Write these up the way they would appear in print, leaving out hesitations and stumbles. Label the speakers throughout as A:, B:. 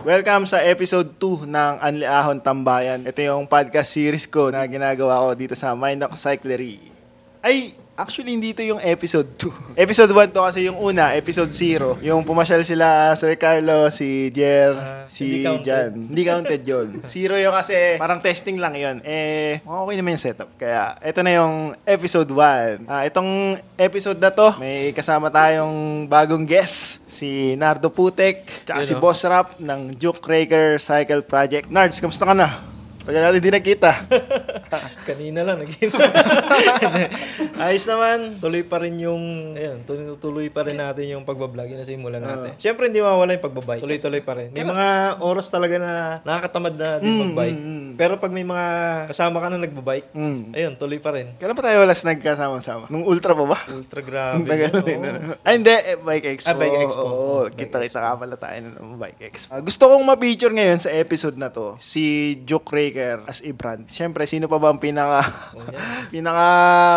A: Welcome sa episode 2 ng Anliahon Tambayan. Ito yung podcast series ko na ginagawa ko dito sa Mindoc Cyclery. Actually, hindi ito yung episode 2. Episode 1 to kasi yung una, episode 0. Yung pumasyal sila Sir Carlo, si Jer, si Jan. Hindi counted yun. 0 yung kasi parang testing lang yun. Okay naman yung setup. Kaya, ito na yung episode 1. Itong episode na to, may kasama tayong bagong guest. Si Nardo Putek, tsaka si Boss Rap ng Juke Raker Cycle Project. Nards, kamusta ka na? Tagal natin di nagkita.
B: Kanina lang nagkita. Ayos naman. Tuloy pa rin yung tuloy pa rin natin yung pagbablog na simulan natin. Siyempre hindi mawawala yung pagbabike. Tuloy-tuloy pa rin. May mga oras talaga na nakakatamad na din magbike. Pero pag may mga kasama ka na nagbabike, ayun, tuloy pa rin.
A: Kailan pa tayo walas nagkasama-sama? Nung ultra pa ba?
B: Ultra grabe.
A: Hindi, Bike Expo.
B: Bike Expo.
A: Oo, kita-kita ka pala tayo ng Bike Expo. Gusto kong ma-feature ngayon sa episode na to, si Juke Raker as a brand. Siyempre, sino pa ba ang pinaka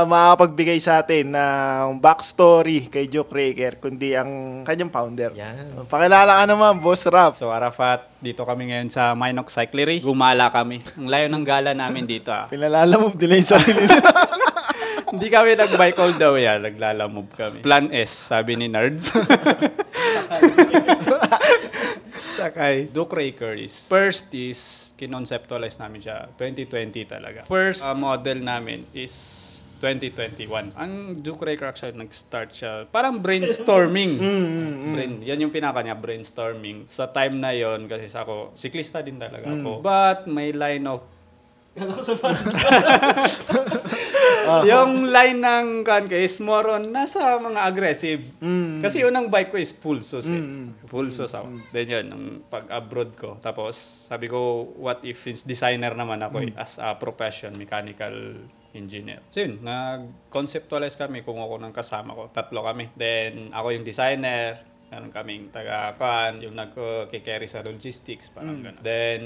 A: makakapagbigay sa atin ng backstory kay Juke Raker, kundi ang kanyang founder.
B: Yan.
A: Pakilala ka naman, Boss Rap.
C: So Arafat, dito kami ngayon sa Mindoc Cyclery. Gumala kami. Ang layo ng gala namin dito.
A: Pinalalamo nila yung sarili nila.
C: Hindi kami nag-bike all the way. Naglalamove kami. Plan S, sabi ni Nerds. Sakay. Juke Raker is, first is, kinonceptualize namin siya, 2020 talaga. First model namin is 2021. Ang Juke Raker actually nag-start siya, parang brainstorming. Yan yung pinaka niya, brainstorming. Sa time na yon kasi ako, siklista din talaga ako. But may line of yung line ng kanka is more on nasa mga aggressive. Kasi unang bike ko is full sus full sus ako. Then yun, nung pag-abroad ko. Tapos sabi ko, what if since designer naman ako as a profession, mechanical engineer. So yun, nag-conceptualize kami kung ako ng kasama ko. 3 kami. Then ako yung designer. Meron kaming taga-kan, yung nag-carry sa logistics, parang gano'n. Then,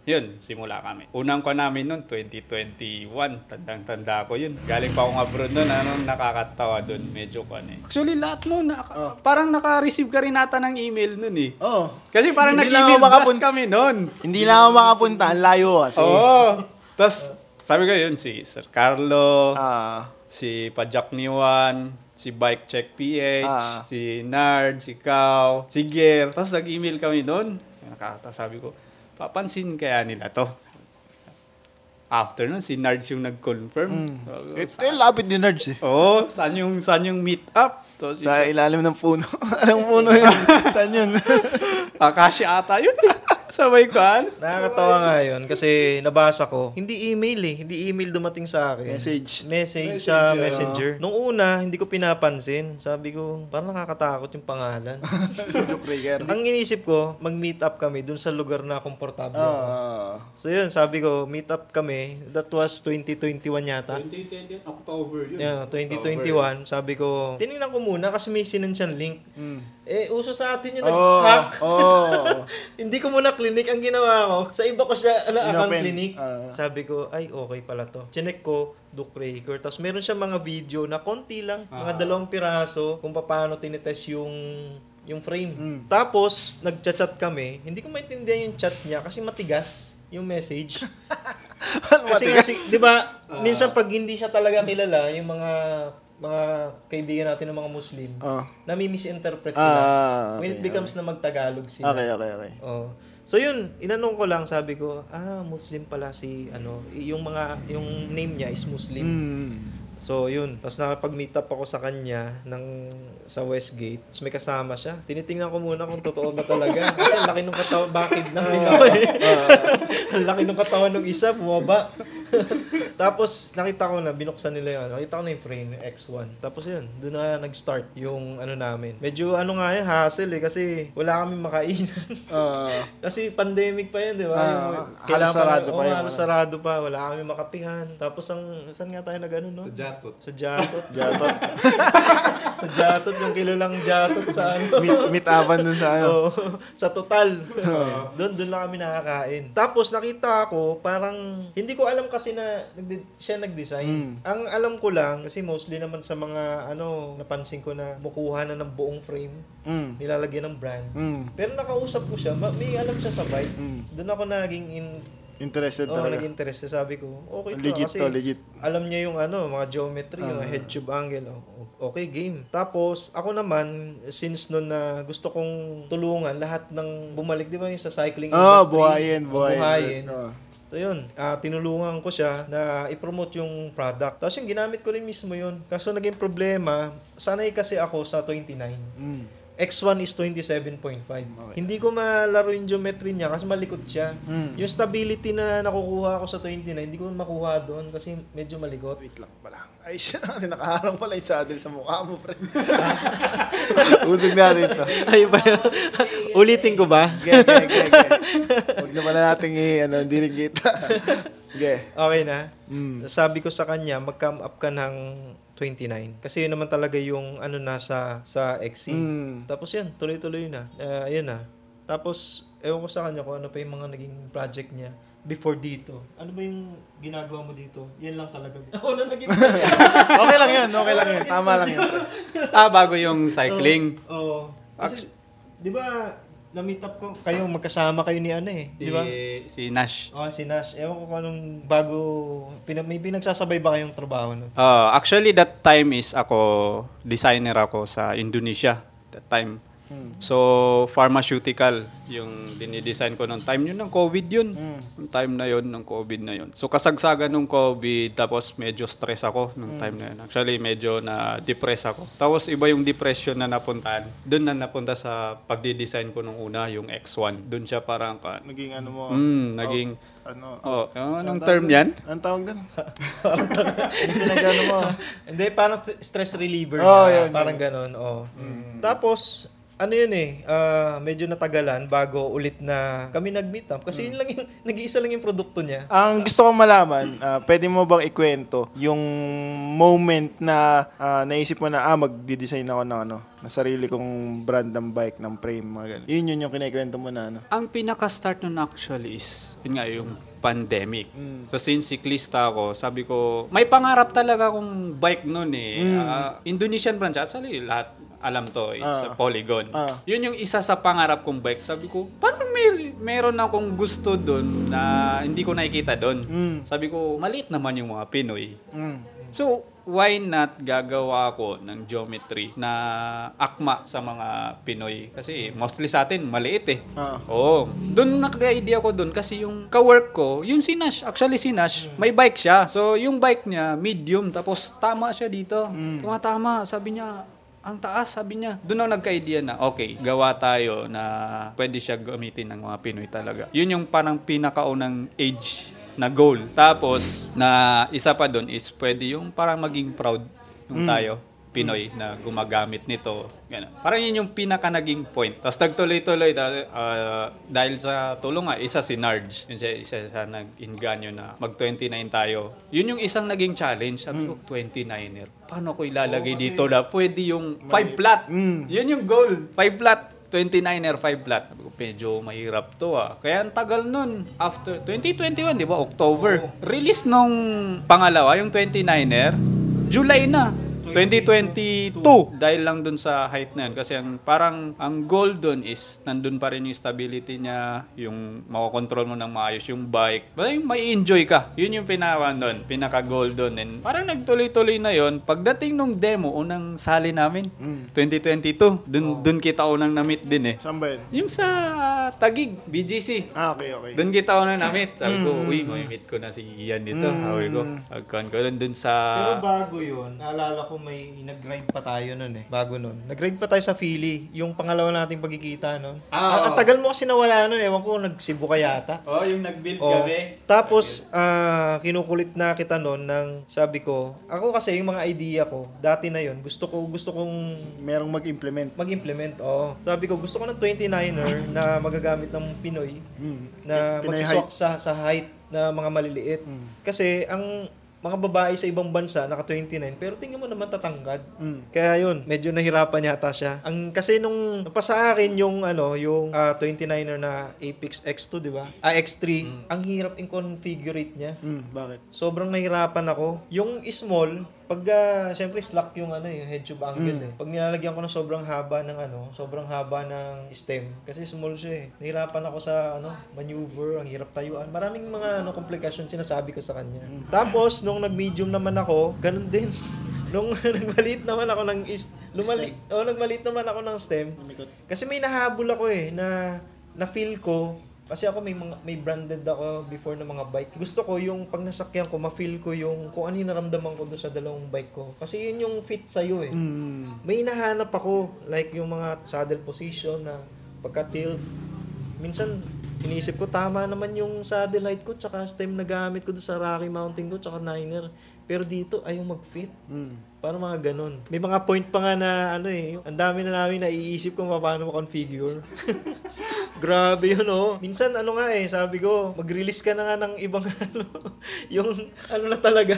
C: yun, simula kami. Unang ko namin noon, 2021, tandang-tanda ko yun. Galing pa akong abroad noon, nakakatawa doon, medyo Actually, lahat noon, parang naka-receive ka rin nata ng email noon eh.
A: Oo.
C: Kasi parang nag-email blast kami noon.
A: Hindi lang ako makapunta, ang layo kasi.
C: Oo. Tapos, sabi ko yun, si Sir Carlo, si Pajak Niwan, si Bike Check PH, si Nard, si Kao, si Ger. Tapos nag-email kami doon. Sabi ko, papansin kaya nila to? After nun, si Nard yung nag-confirm.
A: Lapit ni Nerds eh.
C: Oo, saan yung meet up? So,
A: sa ilalim ng puno. Anong puno yun? Saan yun?
C: Akashi ata yun eh. Sabay ko,
B: Nakakatawa nga yun kasi nabasa ko, hindi email Hindi email dumating sa akin. Message sa Messenger. Nung una, hindi ko pinapansin. Sabi ko, parang nakakatakot yung pangalan.
A: Juke Raker.
B: Ang inisip ko, mag-meet up kami dun sa lugar na komportable ako. So yun, sabi ko, meet up kami. That was 2021 yata.
C: 2020, October yun.
B: Yeah, 2021. Sabi ko, tinignan ko muna kasi may sinend siyang link. Uso sa atin yung nag-hack. Hindi ko muna clinic ang ginawa ko. Sa iba ko siya, account clinic. Sabi ko, ay, okay pala to. Chinek ko, Juke Raker. Tapos meron siya mga video na konti lang, mga 2 piraso, kung paano tinitest yung frame. Tapos, nagchat-chat kami. Hindi ko maintindihan yung chat niya kasi matigas yung message. Kasi di ba, minsan pag hindi siya talaga kilala, yung mga kaibigan natin ng mga Muslim, nami-misinterpret sila. When it becomes na mag-Tagalog sila.
A: Okay.
B: So yun, inanong ko lang, sabi ko, Muslim pala yung name niya is Muslim. So yun, tapos nakapag-meet up ako sa kanya sa Westgate. Tapos may kasama siya. Tinitingnan ko muna kung totoo ba talaga. Kasi ang laki nung katawan, bakit lang din ako eh. Ang laki nung katawan nung isa, bumaba. Tapos nakita ko na, binuksan nila yun. Nakita ko na yung frame, yung X1. Tapos yun, doon na nag-start yung namin. Medyo hassle eh, kasi wala kami makainan. Kasi pandemic pa yun, di ba?
A: Halos sarado pa yun.
B: Halos sarado pa, wala kami makapihan. Tapos saan nga tayo no? Sa Jatot. Sa Jatot, yung kilalang Jatot sa
A: Meet-upan dun sa
B: sa Total. Doon lang kami nakakain. Tapos nakita ko, parang, hindi ko alam kasi na siya nag-design. Ang alam ko lang, kasi mostly naman sa mga, napansin ko na mukuha na ng buong frame, nilalagyan ng brand. Pero nakausap ko siya, may alam siya sa bike. Doon ako naging
A: interested talaga.
B: Nag-interest. Sabi ko, okay to.
A: Legit
B: kasi
A: to, legit.
B: alam niya yung mga geometry, yung head tube angle. Okay, game. Tapos, ako naman, since noon na gusto kong tulungan lahat ng bumalik, di ba yung sa cycling industry? Buhayin. So yun, tinulungan ko siya na i-promote yung product. Tapos yung ginamit ko rin mismo yun. Kaso naging problema, sanay kasi ako sa 29. X1 is 27.5. Okay. Hindi ko malaro yung geometry niya kasi malikot siya. Yung stability na nakukuha ko sa 29, hindi ko makuha doon kasi medyo malikot.
A: Wait lang pala. Ay, nakaharang pala yung saddle sa mukha mo, friend. Usog natin ito.
B: Ay ba? Ulitin ko ba?
A: Okay. Huwag na pala natin hindi rin kita.
B: Okay na. Sabi ko sa kanya, mag-come up ka ng 29. Kasi yun naman talaga yung nasa sa XC. Tapos yun, tuloy-tuloy na. Ayun na. Tapos, ewan ko sa kanya kung ano pa yung mga naging project niya before dito. Ano ba yung ginagawa mo dito? Yan lang talaga. Ako na naging
A: Okay lang yun. Tama lang yun.
C: Bago yung cycling.
B: Oo. Kasi, di ba, na-meet up ko, kayo magkasama kayo ni di ba?
C: Si Nash.
B: Si Nash. Ewan ko kung anong bago, may pinagsasabay ba kayong trabaho? No?
C: Actually, that time is designer ako sa Indonesia. That time. So, pharmaceutical yung dinidesign ko ng time yun ng COVID yun. Yung time na yun, ng COVID na yun. So, kasagsagan ng COVID, tapos medyo stress ako ng time na yun. Actually, medyo na-depress ako. Tapos, iba yung depression na napuntahan. Doon na napunta sa pagdidesign ko nung una, yung X1. Doon siya parang
A: naging mo?
C: Naging... anong term yan?
A: Anong tawag doon? Pinagano mo?
B: Hindi, parang stress reliever.
A: Yun,
B: parang ganon. Tapos, medyo natagalan bago ulit na kami nag-meet up. Kasi yun lang yung, nag-iisa lang yung produkto niya.
A: Ang gusto kong malaman, pwede mo bang ikwento yung moment na naisip mo na, magdi-design ako ng na sarili kong brand ng bike, ng frame, mga ganun. Yun yung kinikwento mo na
C: Ang pinaka-start nun actually is, yun nga, yung pandemic. So since cyclista ako, sabi ko, may pangarap talaga akong bike nun Indonesian brand siya. Actually, lahat alam to, it's a Polygon. Yun yung isa sa pangarap kong bike. Sabi ko, parang meron akong gusto dun na hindi ko nakikita dun. Sabi ko, maliit naman yung mga Pinoy. So, why not gagawa ako ng geometry na akma sa mga Pinoy? Kasi mostly sa atin, maliit doon naka-idea ko doon kasi yung ka-work ko, yung si Nash, actually si Nash, may bike siya. So, yung bike niya, medium, tapos tama siya dito. Tumatama, sabi niya, ang taas, sabi niya. Doon ako nagka-idea na, okay, gawa tayo na pwede siya gamitin ng mga Pinoy talaga. Yun yung parang pinakaunang age na goal. Tapos, na isa pa doon is pwede yung parang maging proud yung tayo, Pinoy, na gumagamit nito. Ganun. Parang yun yung pinaka naging point. Tapos nagtuloy-tuloy dahil sa tulong isa si Nards. Yun isa sa nag-inganyo na mag-29 tayo. Yun yung isang naging challenge. Sabi ko, 29er. Paano ko ilalagay dito na pwede yung 5 flat? Yun yung goal. 5 flat. 29er 5 flat. Medyo mahirap to Kaya ang tagal nun. After 2021, di ba? October. Release nung pangalawa, yung 29er, July na. 2022. Dahil lang dun sa height na yun. Kasi parang ang goal dun is nandun pa rin yung stability niya, yung makokontrol mo ng maayos yung bike. May enjoy ka. Yun yung pinaka-goal dun. And parang nagtuloy-tuloy na yun. Pagdating nung demo, unang sali namin, 2022. Dun kita unang na-meet din
A: Saan ba yun?
C: Yung sa Taguig, BGC.
A: Okay.
C: Doon kita unang na-meet. Sabi ko, may meet ko na si Ian dito. Sabi ko, pagkuhan ko dun sa...
B: Pero bago yun, naalala ko may nag-ride pa tayo nun bago nun. Nag-ride pa tayo sa Philly, yung pangalawa nating pagkikita nun. Ang tagal mo kasi nawala nun, ewan ko, nag-Cebu ka yata.
C: Yung nag-build kami.
B: Tapos, kinukulit na kita nun ng sabi ko, ako kasi yung mga idea ko, dati na yun, gusto kong
A: merong mag-implement.
B: Sabi ko, gusto ko ng 29er na magagamit ng Pinoy na magsiswak sa height na mga maliliit. Kasi ang mga babae sa ibang bansa, naka 29, pero tingnan mo naman tatangkad. Kaya yun, medyo nahirapan yata siya. Kasi nung napasa akin yung 29er na Apex X2, di ba? X3, ang hirap i-configure niya.
A: Bakit?
B: Sobrang nahirapan ako. Yung small, pag syempre slack yung head tube angle Pag nilalagyan ko ng sobrang haba ng stem kasi small siya Nahirapan ako sa maneuver, ang hirap tayuan. Maraming mga komplikasyon sinasabi ko sa kanya. Tapos nung nag-medium naman ako, ganun din. Nung nagmaliit naman ako nagmaliit naman ako ng stem. Kasi may nahabol ako na feel ko. Kasi ako may branded ako before na mga bike. Gusto ko yung pag nasakyan ko, ma-feel ko yung kung ano yung naramdaman ko doon sa dalawang bike ko. Kasi yun yung fit sa'yo May hinahanap ako, like yung mga saddle position na pagka-tilt. Minsan, iniisip ko, tama naman yung saddle height ko tsaka stem na gamit ko doon sa Rocky Mountain ko tsaka Niner. Pero dito, ayaw mag-fit. Para mga ganun. May mga point pa nga na ang dami na namin naiisip kung paano ma-configure. Grabe yun, Minsan, sabi ko, mag-release ka na nga ng ibang, yung, na talaga,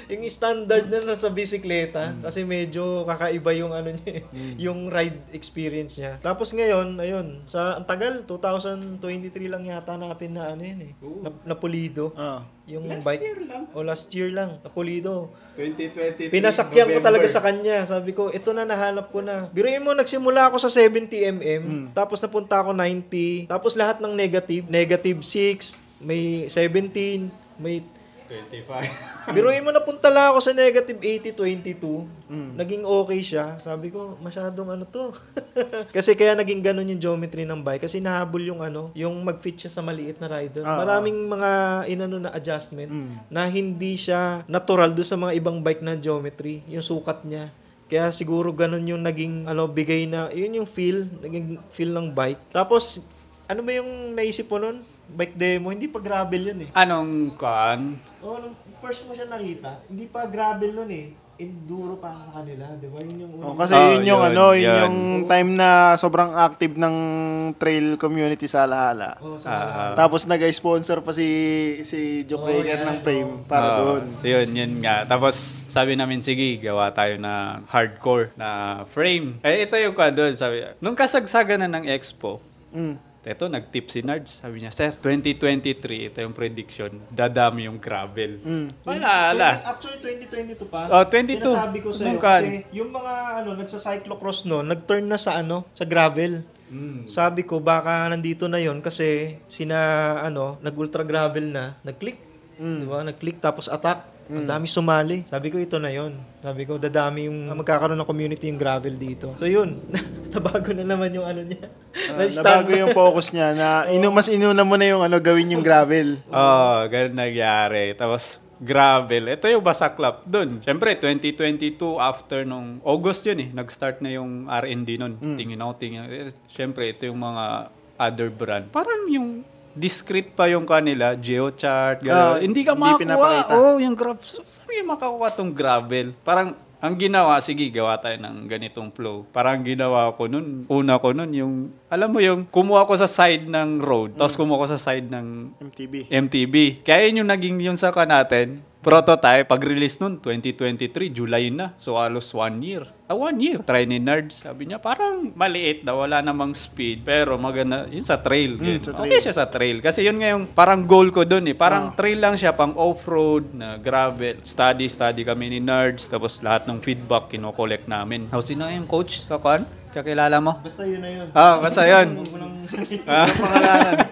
B: yung standard na nasa bisikleta. Kasi medyo kakaiba yung, niya, yung ride experience niya. Tapos ngayon, ayun, ang tagal, 2023 lang yata natin na, na pulido. Yung
C: last
B: bike.
C: year lang.
B: Last year lang, na pulido.
C: 2023.
B: Pinasakyan ko talaga sa kanya. Sabi ko, ito na, nahanap ko na. Biruin mo, nagsimula ako sa 70mm, tapos napunta ako 90, tapos lahat ng negative 6, may 17, may
C: 25.
B: Biruin mo, napunta lang ako sa negative 80-22. Naging okay siya. Sabi ko, masyadong to. Kasi kaya naging ganun yung geometry ng bike. Kasi nahabol yung yung mag-fit siya sa maliit na rider. Maraming mga na adjustment na hindi siya natural do sa mga ibang bike na geometry. Yung sukat niya. Kaya siguro ganun yung naging bigay na, yun yung naging feel ng bike. Tapos, ano ba yung naisip mo nun? Bike demo, hindi pa gravel yun
C: Anong kan?
B: nung first mo siya nakita, hindi pa gravel nun Enduro pa sa kanila, di ba? Yun yung
A: kasi yun yung yung time na sobrang active ng trail community sa Alahala. Tapos nag-sponsor pa si Joke Raker ng frame para doon.
C: Yun nga. Tapos sabi namin, sige, gawa tayo na hardcore na frame. Ito yung doon, sabi. Nung kasagsagan na ng Expo, ito, nag-tip si Nards. Sabi niya, Sir, 2023, ito yung prediction, dadami yung gravel. Wala.
B: Actually, 2022 pa.
C: 22.
B: Sinasabi ko sa'yo, kasi yung mga nagsa-cyclocross nag-turn na sa gravel. Sabi ko, baka nandito na yon kasi nag-ultra gravel na, nag-click. Diba? Nag-click tapos attack. Ang dami sumali. Sabi ko, ito na yon. Sabi ko, dadami yung magkakaroon ng community yung gravel dito. So yun, nabago na naman yung niya.
A: Nabago yung focus niya na mas inuna mo na yung gawin yung gravel.
C: Ganun nangyari. Tapos, gravel. Ito yung Basaklap dun. Siyempre, 2022, after nung August yun nag-start na yung R&D nun. Tingin. Siyempre, ito yung mga other brand. Parang yung discrete pa yung kanila, geochart, gano'n. Hindi ka makakuha. Yung gravel. Saan yung makakuha tong gravel? Parang, ang ginawa, sige, gawa tayo ng ganitong flow. Parang ginawa ko nun, yung, alam mo yung, kumuha ko sa side ng road, tapos kumuha ko sa side ng MTB. Kaya yun yung naging yung saka natin, prototype, pag-release nun, 2023, July na. So, halos 1 year. 1 year. Try ni Nards. Sabi niya, parang maliit daw, wala namang speed. Pero maganda, yun sa trail. Okay siya sa trail. Kasi yun nga yung parang goal ko dun Parang trail lang siya, pang off-road, na gravel. Study kami ni Nards. Tapos lahat ng feedback, kino-collect namin. Sino yung coach sa kan? Kakilala mo?
B: Basta yun na yun.
C: Basta yun.
B: Pangalanan.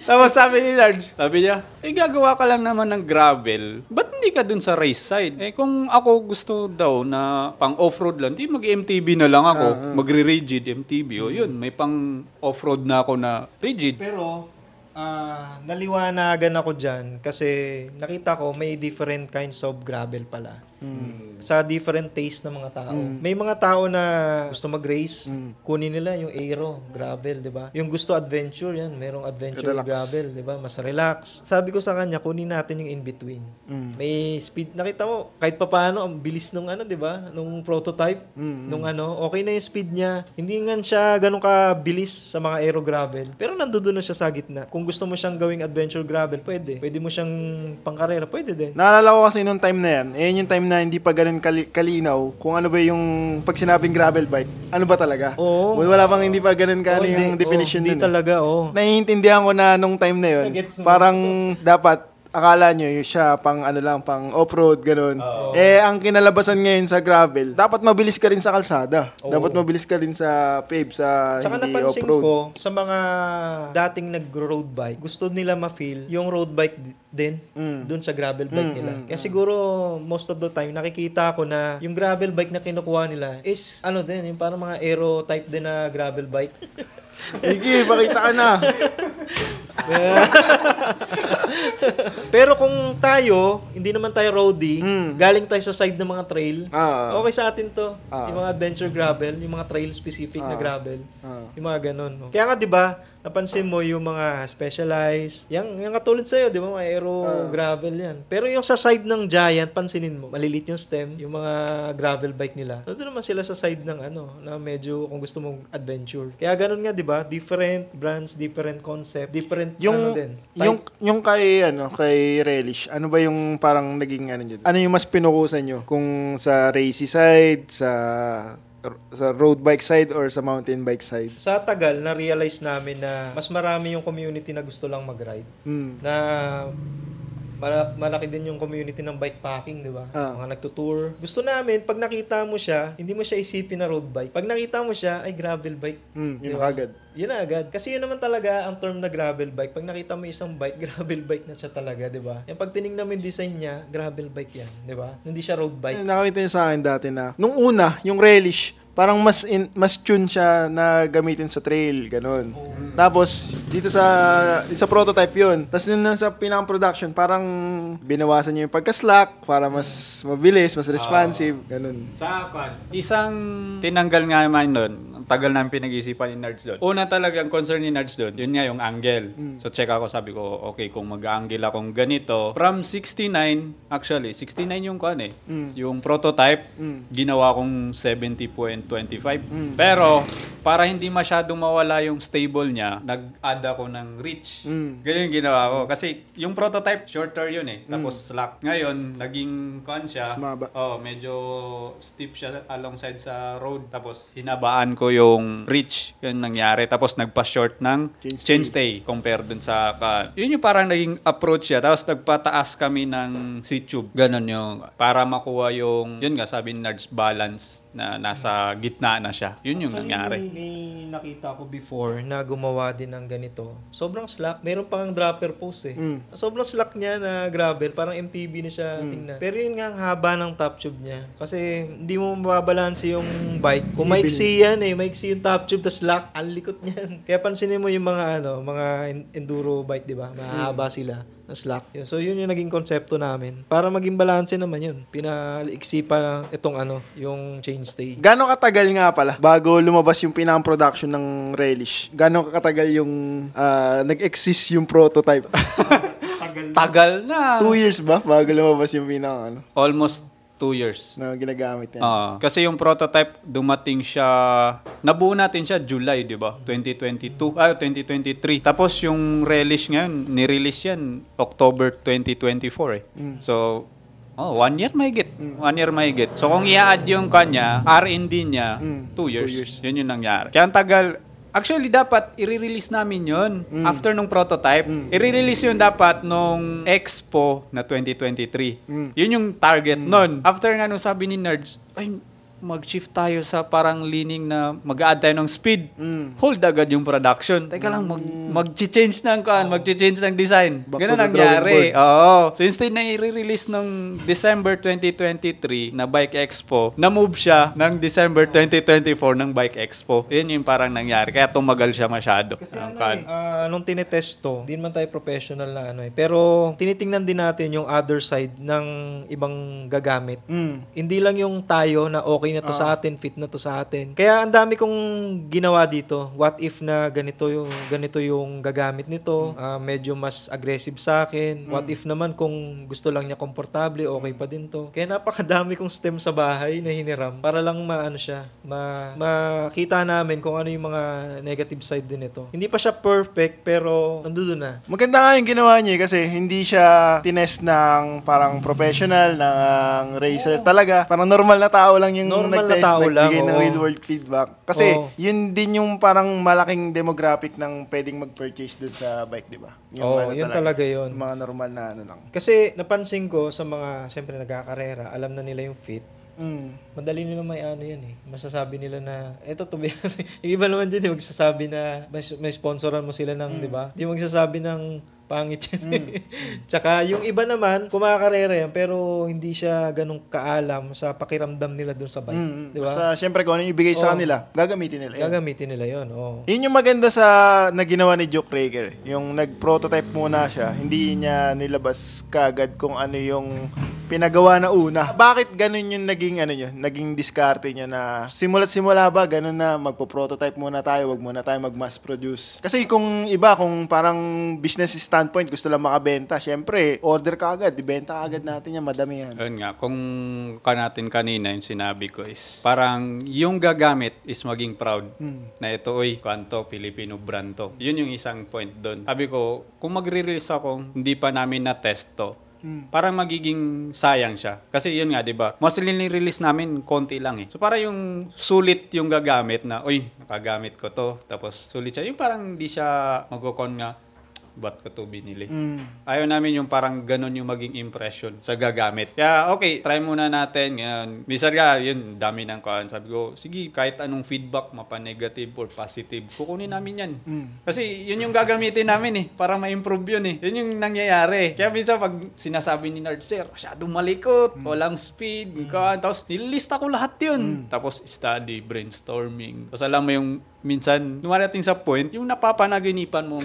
C: Tapos sabi ni Large, sabi niya, gagawa ka lang naman ng gravel. Ba't hindi ka dun sa race side? Kung ako gusto daw na pang off-road lang, di mag-MTB na lang ako. Magre-rigid MTB. Yun, may pang off-road na ako na rigid.
B: Pero, naliwanagan ako dyan kasi nakita ko may different kinds of gravel pala. sa different taste ng mga tao. May mga tao na gusto mag-race, kunin nila yung aero, gravel, 'di ba? Yung gusto adventure, yan, merong adventure gravel, 'di ba? Mas relax. Sabi ko sa kanya, kunin natin yung in between. May speed, nakita mo kahit papaano ang bilis nung 'di ba? Nung prototype, nung okay na yung speed niya. Hindi nga siya ganun kabilis sa mga aero gravel, pero nandoon na siya sa gitna. Kung gusto mo siyang gawing adventure gravel, pwede. Pwede mo siyang pangkarera, pwede din.
A: Naalala ko kasi nung time na yan, yung time na hindi pa ganun kalinaw kung ano ba yung pag sinabing gravel bike, ano ba talaga?
B: Oo.
A: Wala pang hindi pa ganun yung definition
B: hindi
A: nun.
B: talaga, oo.
A: Naiintindihan ko na nung time na yun, parang dapat akala nyo siya pang pang off-road, ganun. Ang kinalabasan ngayon sa gravel, dapat mabilis ka rin sa kalsada. Dapat mabilis ka rin sa pave, sa
B: Tsaka
A: hindi
B: napansin
A: off-road.
B: ko, sa mga dating nag-road bike, gusto nila ma-feel yung road bike din dun sa gravel bike nila. Kaya siguro, most of the time, nakikita ko na yung gravel bike na kinukuha nila is, din, yung parang mga aero type din na gravel bike.
A: Sige, pakita ka na.
B: Pero kung tayo, hindi naman tayo roadie, galing tayo sa side ng mga trail, okay sa atin to. Yung mga adventure gravel, yung mga trail specific na gravel, yung mga ganun. No? Kaya nga, di ba, napansin mo yung mga specialized, yung katulad sa'yo, di ba, mga aero gravel yan. Pero yung sa side ng Giant, pansinin mo, malilit yung stem, yung mga gravel bike nila. Doon naman sila sa side ng na medyo kung gusto mong adventure. Kaya ganun nga, di ba, different brands, different concept, different din.
A: Yung kay Relish, ano ba yung parang naging nyo? Ano yung mas pinukusan nyo? Kung sa racy side, sa road bike side, or sa mountain bike side?
B: Sa tagal, na-realize namin na mas marami yung community na gusto lang mag-ride. Na malaki din yung community ng bikepacking, di ba? Mga nagtutour. Gusto namin, pag nakita mo siya, hindi mo siya isipin na road bike. Pag nakita mo siya, ay gravel bike.
A: Yun na agad.
B: Yun na agad. Kasi yun naman talaga ang term na gravel bike. Pag nakita mo isang bike, gravel bike na siya talaga, di ba? Yung pag tinignan mo yung design niya, gravel bike yan, di ba? Hindi siya road bike.
A: Nakita niyo sa akin dati na, nung una, yung Relish, parang mas tune siya na gamitin sa trail, ganun. Tapos, dito sa prototype yun. Tapos sa pinaka-production, parang binawasan niya yung pagka-slack para mas mabilis, mas responsive, ganun.
C: Sa isang tinanggal nga naman doon, ang tagal namin pinag-isipan ni Nerds doon. Una talaga ang concern ni Nerds doon, yun nga yung angle. So check ako, sabi ko, okay, kung mag-angle akong ganito, from 69 yung yung prototype, ginawa kong 70.25. Pero, para hindi masyadong mawala yung stable niya, nag-add ako ng reach. Ganyan yung ginawa ko. Kasi yung prototype, shorter yun Tapos slack. Ngayon, naging siya. Medyo steep siya alongside sa road. Tapos hinabaan ko yung reach. Yun nangyari. Tapos nagpa-short ng chain stay compare dun sa yun yung parang naging approach siya. Tapos nagpataas kami ng seat tube. Ganon yung para makuha yung, yun nga sabi ni Nerds, balance na nasa gitna na siya. Yun yung nangyari.
B: May nakita ko before na gumawa din ng ganito. Sobrang slack. Meron pang dropper post Sobrang slack niya na gravel. Parang MTB na siya tingnan. Pero yun nga ang haba ng top tube niya. Kasi hindi mo mababalanse yung bike. Kung maiksi yan maiksi yung top tube, tas slack, ang likot niyan. Kaya pansinin mo yung mga mga enduro bike, di ba? Mahaba sila na slack. So yun yung naging konsepto namin. Para maging balanse naman yun. Pinaliksi pa itong yung chain stay.
A: Gano'ng katagal nga pala bago lumabas yung pinaka-production ng Relish? Gano'ng katagal yung nag-exist yung prototype?
C: Tagal na.
A: 2 years ba bago lumabas yung pinaka
C: Almost 2 years.
A: Na ginagamit yan.
C: Kasi yung prototype, dumating siya, nabuo natin siya July, di ba? 2023. Tapos yung Relish ngayon, ni-release yan October 2024 So, 1 year mahigit. 1 year mahigit. So kung i-add yung kanya, R&D niya, 2 years. Yun yung nangyari. Kaya ang tagal. Actually, dapat i-release namin yun after nung prototype. I-release yun dapat nung Expo na 2023. Yun yung target nun. After nga nung sabi ni Nerds, ay, mag-shift tayo sa parang leaning na mag-add tayo ng speed. Hold agad yung production. Teka lang, mag-change ng design. Ganun nangyari. Oo. So instead na i-release nung December 2023 na Bike Expo, na-move siya ng December 2024 ng Bike Expo. Yun yung parang nangyari. Kaya tumagal siya masyado.
B: Kasi nung tinetest to, hindi naman tayo professional na pero tinitingnan din natin yung other side ng ibang gagamit. Hindi lang yung tayo na okay na to sa atin, fit na to sa atin. Kaya ang dami kong ginawa dito. What if na ganito yung gagamit nito, medyo mas aggressive sa akin. What if naman kung gusto lang niya komportable, okay pa din to. Kaya napakadami kong stem sa bahay na hiniram para lang makita namin kung ano yung mga negative side din nito. Hindi pa siya perfect pero nandoon na.
A: Maganda nga yung ginawa niya kasi hindi siya tinest ng parang professional, ng racer talaga. Parang normal na tao lang yung nag-test, nagbigay ng real world feedback. Kasi yun din yung parang malaking demographic ng pwedeng mag-purchase dun sa bike, di ba?
B: Yun talaga yun.
A: Mga normal na lang.
B: Kasi napansin ko sa mga, siyempre nagkakarera, alam na nila yung fit. Madali nila may yan eh. Masasabi nila na, eto to be yung iba naman dyan, magsasabi na may sponsoran mo sila ng, di ba? Di magsasabi ng pangit yan. Tsaka yung iba naman, kumakarera yan, pero hindi siya ganun kaalam sa pakiramdam nila dun sa bike. Di ba?
A: Basta, syempre, kung ano yung ibigay sa kanila, gagamitin nila yun.
B: Gagamitin nila yun,
A: Yun yung maganda sa na ginawa ni Joke Raker. Yung nag-prototype muna siya, hindi niya nilabas kaagad kung ano yung pinagawa na una. Bakit ganun yung naging diskarte niya na simula't simula ba, ganun na magpo-prototype muna tayo, wag muna tayo mag-mass produce. Kasi kung iba, kung parang business standpoint, gusto lang makabenta, syempre, order ka agad, ibenta agad natin yan, madami yan.
C: Ayun nga, kung natin kanina yung sinabi ko is, parang yung gagamit is maging proud na ito, kwanto, Filipino brand to. Yun yung isang point doon. Sabi ko, kung magre-release ako, hindi pa namin na-test to, parang magiging sayang siya. Kasi yun nga, di ba? Mostly ni-release namin, konti lang eh. So para yung sulit yung gagamit na, nakagamit ko to, tapos sulit siya. Yung parang di siya magkukon nga, ba't ko to binili? Ayaw namin yung parang ganun yung maging impression sa gagamit. Kaya, okay, try muna natin. Minsan nga, yun, dami ng kaan. Sabi ko, sige, kahit anong feedback, mapa-negative or positive, kukunin namin yan. Kasi yun yung gagamitin namin eh, para ma-improve yun eh. Yun yung nangyayari. Kaya minsan pag sinasabi ni Nard, sir, masyadong malikot, walang speed, tapos nililista ko lahat yun. Tapos study, brainstorming. Tapos alam mo yung minsan, dumarating sa point, yung napapanaginipan mo.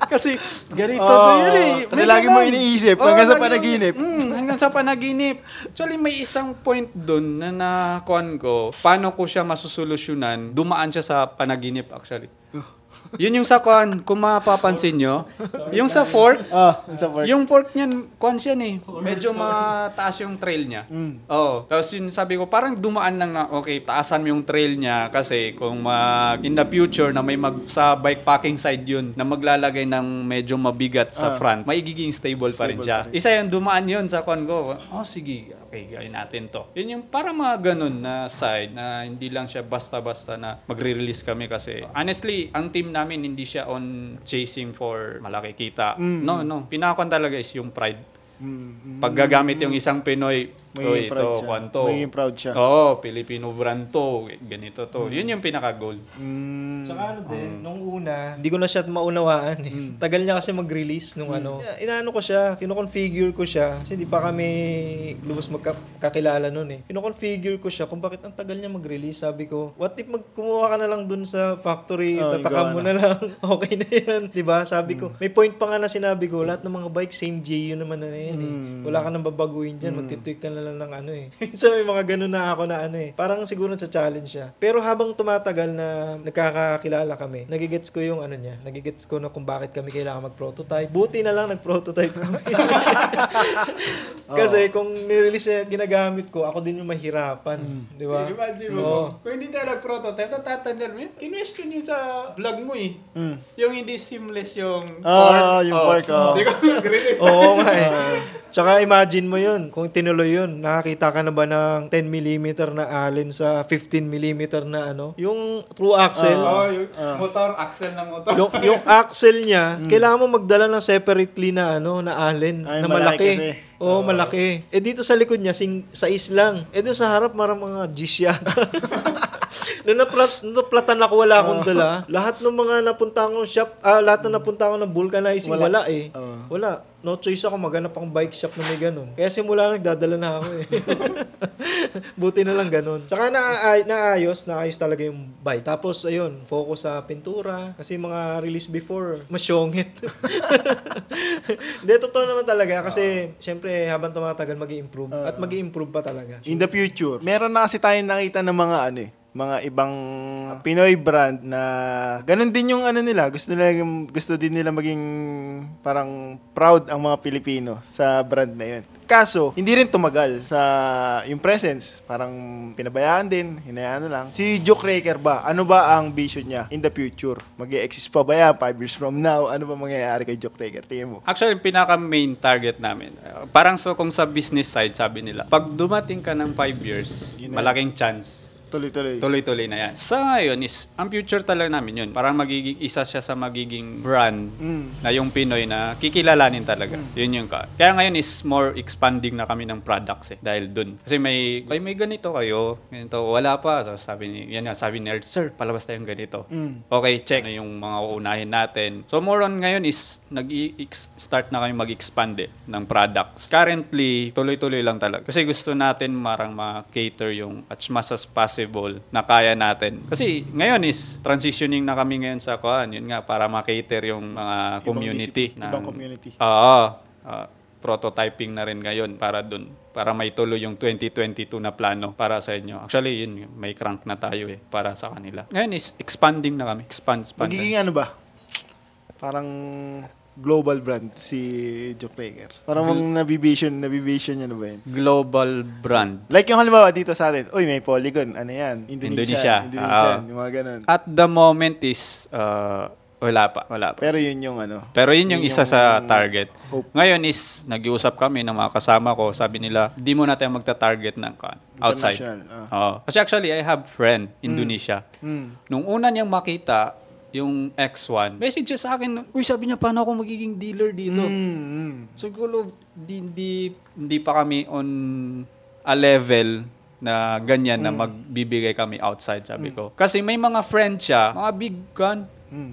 C: Kasi ganito yun eh.
A: Kasi lagi mo iniisip hanggang sa panaginip.
C: Hanggang sa panaginip. Actually, may isang point dun na nakuhan ko, paano ko siya masusolusyonan, dumaan siya sa panaginip actually. Yun yung sa kuhan, kung mapapansin nyo, yung sa fork, yung fork niyan, kuhan siya eh. Medyo mataas yung trail niya. Tapos yun sabi ko, parang dumaan lang na, okay, taasan mo yung trail niya kasi kung in the future na may sa bikepacking side yun, na maglalagay ng medyo mabigat sa front, maigiging stable pa rin siya. Isa yung dumaan yun sa kuhan ko. Sige, okay, gawin natin to. Yun yung parang mga ganun na side na hindi lang siya basta-basta na magre-release kami kasi honestly, ang team namin hindi siya on chasing for malaki kita. No. Pinakakuan talaga is yung pride. Pag gagamit yung isang Pinoy, ito, kwanto.
A: Magiging proud siya.
C: Oo, Filipino brand to, ganito to. Yun yung pinaka-goal.
B: Tsaka din, nung una, hindi ko na siya maunawaan eh. Tagal niya kasi mag-release nung Inaano ko siya, kino-configure ko siya. Kasi hindi pa kami lubos magkakilala nun eh. Kino-configure ko siya kung bakit ang tagal niya mag-release. Sabi ko, what if kumuha ka na lang dun sa factory, tataka mo na lang, okay na yan. Diba? Sabi ko, may point pa nga na sinabi ko, lahat ng mga bike, same GU naman na yan eh. Wala ka nang babaguhin dyan, magtitweak ka na lang ng So may mga ganun na ako na Parang siguro sa challenge siya. Pero habang tumatagal na nagkakakilala kami, nagigets ko yung niya. Nagigets ko na kung bakit kami kailangan mag-prototype. Buti na lang nag-prototype kami. Kasi kung nirelease na ginagamit ko, ako din yung mahirapan. Di ba?
C: Imagine mo, kung hindi tayo nag-prototype, natatandaan mo yun, kinwestiyon yun sa vlog mo eh. Yung hindi seamless yung fork.
A: Yung fork.
C: Hindi ko nag-release.
B: Oo nga eh. Tsaka imagine mo yun, kung tinuloy yun, ngayon, nakakita ka na ba ng 10mm na allen sa 15mm na yung true axle?
C: Yung motor, axle ng motor.
B: yung axle niya, kailangan mo magdala ng separately na na allen, na malaki. Oo, malaki. Dito sa likod niya, size lang. Doon sa harap, mga G's yata. Nung naplatan ako, wala akong dala. Lahat ng mga napunta akong shop, lahat na napunta ako ng vulcanizing, wala eh. Wala. No choice ako, maghanap akong bike shop na may ganun. Kaya simula nagdadala na ako eh. Buti na lang ganun. Tsaka naayos talaga yung bike. Tapos ayun, focus sa pintura. Kasi mga release before, masyongit. Hindi, totoo naman talaga. Kasi syempre, habang tumatagal, mag-i-improve. At mag-i-improve pa talaga.
A: In the future, meron na kasi tayong nakita ng mga mga ibang Pinoy brand na ganun din yung nila. Gusto din nila maging parang proud ang mga Pilipino sa brand na yun. Kaso, hindi rin tumagal sa yung presence. Parang pinabayaan din, hinayaan na lang. Si Jokeraker ba? Ano ba ang vision niya in the future? Mag-i-exist pa ba yan 5 years from now? Ano ba mangyayari kay Jokeraker? Tingin mo?
C: Actually, yung pinaka-main target namin, parang kung sa business side, sabi nila, pag dumating ka ng 5 years, malaking chance. Tuloy-tuloy na yan. Sa ngayon is, ang future talaga namin yun. Parang isa siya sa magiging brand na yung Pinoy na kikilalanin talaga. Yun yung Kaya ngayon is more expanding na kami ng products dahil dun. Kasi may ganito kayo. Ganito, wala pa. So, sabi ni Erd, sir, palabas tayong ganito. Okay, check na yung mga uunahin natin. So more on ngayon is, start na kami mag-expand ng products. Currently, tuloy-tuloy lang talaga. Kasi gusto natin marang ma-cater yung as much as possible na kaya natin. Kasi ngayon is transitioning na kami ngayon sa yun nga, para ma-cater yung mga community.
A: Ibang community.
C: Prototyping na rin ngayon para may tuloy yung 2022 na plano para sa inyo. Actually, yun, may crank na tayo para sa kanila. Ngayon is expanding na kami. Expand.
A: Magiging ba? Parang global brand si Jokeraker. Parang nabivision niya na ba yun?
C: Global brand.
A: Like yung halimbawa dito sa atin, may Polygon, yan? Indonesia. Yung mga ganun.
C: At the moment is, wala pa.
A: Pero yun yung
C: Pero yun yung isa sa target. Hope. Ngayon is, nag-iusap kami ng mga kasama ko, sabi nila, di mo na tayo magta-target ng outside. Kasi actually, I have friend, Indonesia. Nung una niyang makita, yung X1, message siya sa akin, sabi niya, paano ako magiging dealer dito? Siguro, hindi pa kami on a level na ganyan na magbibigay kami outside, sabi ko. Kasi may mga friend siya, mga big gun,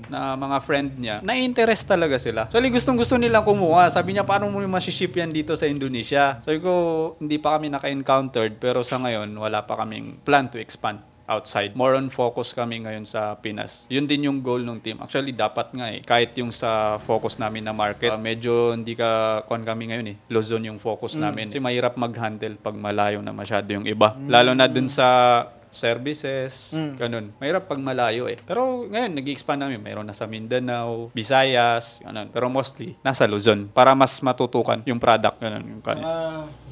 C: na mga friend niya, na-interest talaga sila. So, gustong-gusto nilang kumuha. Sabi niya, paano mo masiship yan dito sa Indonesia? Sabi ko, hindi pa kami naka-encountered, pero sa ngayon, wala pa kaming plan to expand outside. More on focus kami ngayon sa Pinas. Yun din yung goal ng team. Actually, dapat nga kahit yung sa focus namin na market, medyo hindi kami ngayon Luzon yung focus namin. Kasi mahirap mag-handle pag malayo na masyado yung iba. Lalo na dun sa services, ganun. Mahirap pag malayo Pero ngayon, nag-expand namin. Mayroon na sa Mindanao, Visayas, ganun. Pero mostly, nasa Luzon. Para mas matutukan yung product. Ganun,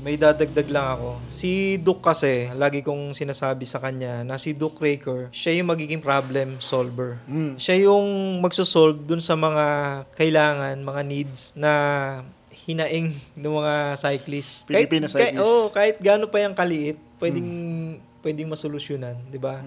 B: may dadagdag lang ako. Si Duke kasi, lagi kong sinasabi sa kanya na si Duke Raker, siya yung magiging problem solver. Siya yung magsosolve dun sa mga kailangan, mga needs na hinaing ng mga cyclists.
A: Pilipino cyclists.
B: Kahit gaano pa yung kaliit, pwedeng masolusyonan, 'di ba?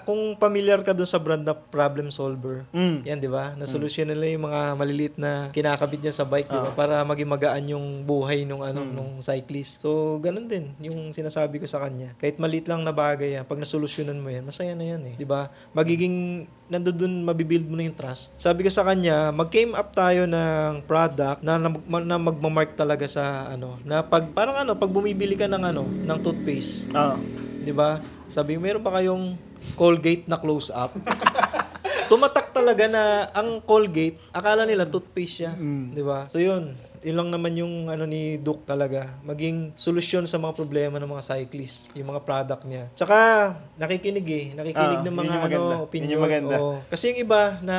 B: Kung familiar ka doon sa brand na problem solver, yan 'di ba? Nasolusyonan nila yung mga maliliit na kinakabit niya sa bike, 'di ba? Para maging magaan yung buhay nung nung cyclist. So, ganun din yung sinasabi ko sa kanya. Kahit maliit lang na bagay yan, pag nasolusyonan mo yan, masaya na yan 'di ba? Magiging nandoon mabibuild mo na yung trust. Sabi ko sa kanya, mag-came up tayo ng product na magma-mark talaga sa na pag bumibili ka ng toothpaste. 'Di ba? Sabi, meron pa kayong Colgate na close up. Tumatak talaga na ang Colgate, akala nila toothpaste siya, 'di ba? So 'yun lang naman yung ni Duke talaga, maging solusyon sa mga problema ng mga cyclists, yung mga product niya. Tsaka nakikinig ng mga opinion. Kasi yung iba na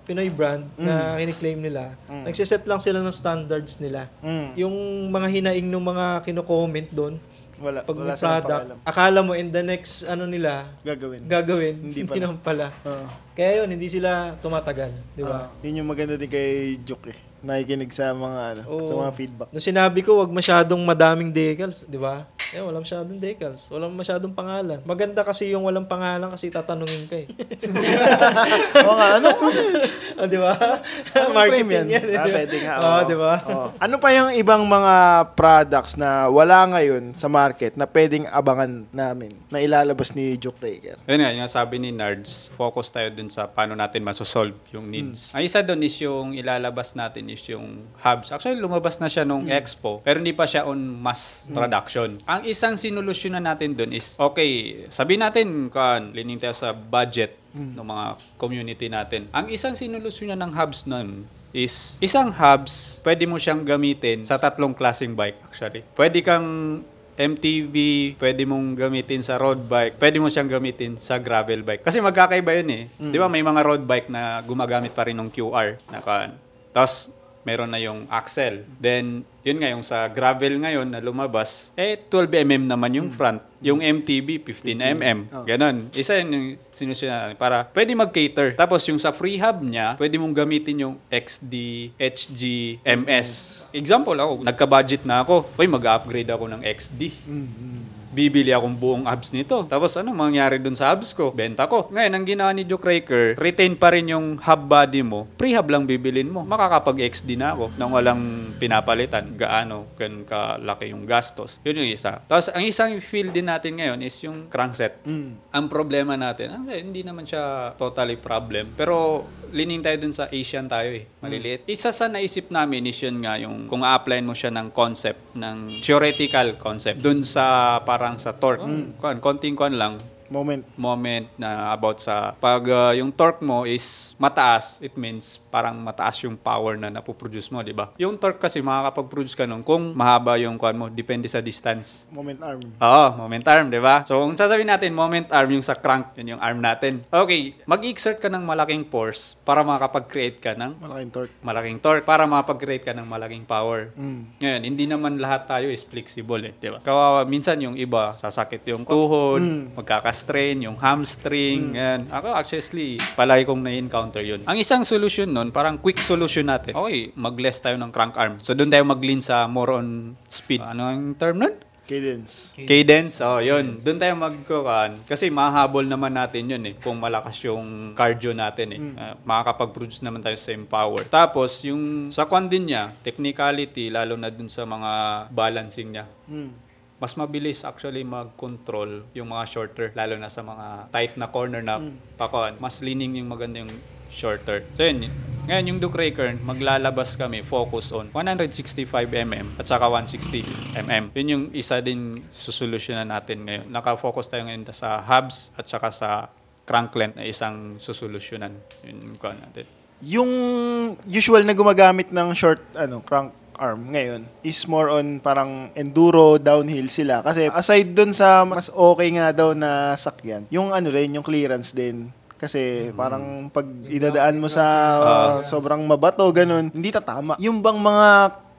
B: Pinoy brand na kiniklaim nila, nagsiset lang sila ng standards nila. Yung mga hinaing ng mga kino-comment doon, pag may product, akala mo in the next nila gagawin, hindi naman pala. Kaya yun, hindi sila tumatagal, di ba?
A: Yun yung maganda din kay Juke eh. Nakikinig sa mga sa mga feedback.
B: Nung sinabi ko, wag masyadong madaming decals, di ba? Walang masyadong decals. Walang masyadong pangalan. Maganda kasi yung walang pangalan kasi tatanungin ka eh.
A: Oo nga, ano?
B: Di ba? Marketing yan.
A: Pwede nga.
B: Di ba?
A: Ano pa yung ibang mga products na wala ngayon sa market na pwedeng abangan namin na ilalabas ni Jokebreaker?
C: Yun nga, yung sabi ni Nards, focus tayo dun sa paano natin masosolve yung needs. Ang isa dun is yung ilalabas natin is yung hubs. Actually, lumabas na siya nung Expo, pero hindi pa siya on mass production. Ang isang sinolusyonan natin dun is, okay, sabihin natin, lining tayo sa budget ng mga community natin. Ang isang sinolusyonan ng hubs nun is, isang hubs, pwede mo siyang gamitin sa 3 klaseng bike actually. Pwede kang MTB, pwede mong gamitin sa road bike, pwede mo siyang gamitin sa gravel bike. Kasi magkakaiba yun eh. Di ba may mga road bike na gumagamit pa rin ng QR. Tapos, meron na yung axle. Then, yun nga, yung sa gravel ngayon na lumabas, 12mm naman yung front. Yung MTB, 15mm. Ganon. Isa yun yung sinusunod para pwede mag-cater. Tapos yung sa free hub niya, pwede mong gamitin yung XD, HG, MS. Example ako, nagka-budget na ako. Mag-upgrade ako ng XD. Bibili akong buong hubs nito. Tapos ano mangyari dun sa hubs ko? Benta ko. Ngayon, ang ginawa ni Jokebreaker, retain pa rin yung hub body mo. Pre-hub lang bibilin mo. Makakapag-XD na ako nang walang pinapalitan. Gaano kalaki yung gastos. Yun yung isa. Tapos, ang isang feel din natin ngayon is yung crankset. Ang problema natin, hindi naman siya totally problem. Pero, lining tayo dun sa Asian tayo eh. Maliliit. Isa sa naisip namin is yun nga yung kung a-apply mo siya ng concept, ng theoretical concept, dun sa parang sa torque. Konting lang. Moment na about sa pag yung torque mo is mataas, it means parang mataas yung power na napoproduce mo, di ba? Yung torque kasi makakapag-produce ka nun kung mahaba yung mo, depende sa distance.
A: Moment arm.
C: Oo, moment arm, di ba? So, kung sasabihin natin, moment arm yung sa crank, yun yung arm natin. Okay, mag-exert ka ng malaking force para makakapag-create ka ng malaking torque para makapag-create ka ng malaking power. Ngayon, hindi naman lahat tayo is flexible eh, di ba? Kawawa, minsan yung iba, sasakit yung tuhod, magkakastrain, yung hamstring, yan. Ako actually, palagi kong na-encounter yun. Ang isang solution nun, parang quick solution natin. Okay, mag-less tayo ng crank arm. So, doon tayo mag-lean sa more on speed. Ano ang term nun?
A: Cadence.
C: Yun. Doon tayo magkukaan. Kasi mahahabol naman natin yun eh. Kung malakas yung cardio natin eh. Makakapag-produce naman tayo same power. Tapos, yung sa din niya, technicality, lalo na dun sa mga balancing niya. Mas mabilis actually mag-control yung mga shorter, lalo na sa mga tight na corner na pakuan. Mas leaning yung maganda yung shorter. So yun. Ngayon yung Jokebreaker, maglalabas kami focus on 165mm at saka 160mm. Yun yung isa din susolusyonan natin ngayon. Naka-focus tayo ngayon sa hubs at saka sa crank length na isang susolusyonan. Yun yung natin.
A: Yung usual na gumagamit ng short crank arm ngayon is more on parang enduro, downhill sila. Kasi aside dun sa mas okay nga daw na sakyan, yung yung clearance din. Kasi parang pag idadaan mo sa sobrang mabato, ganun, hindi tatama. Yung bang mga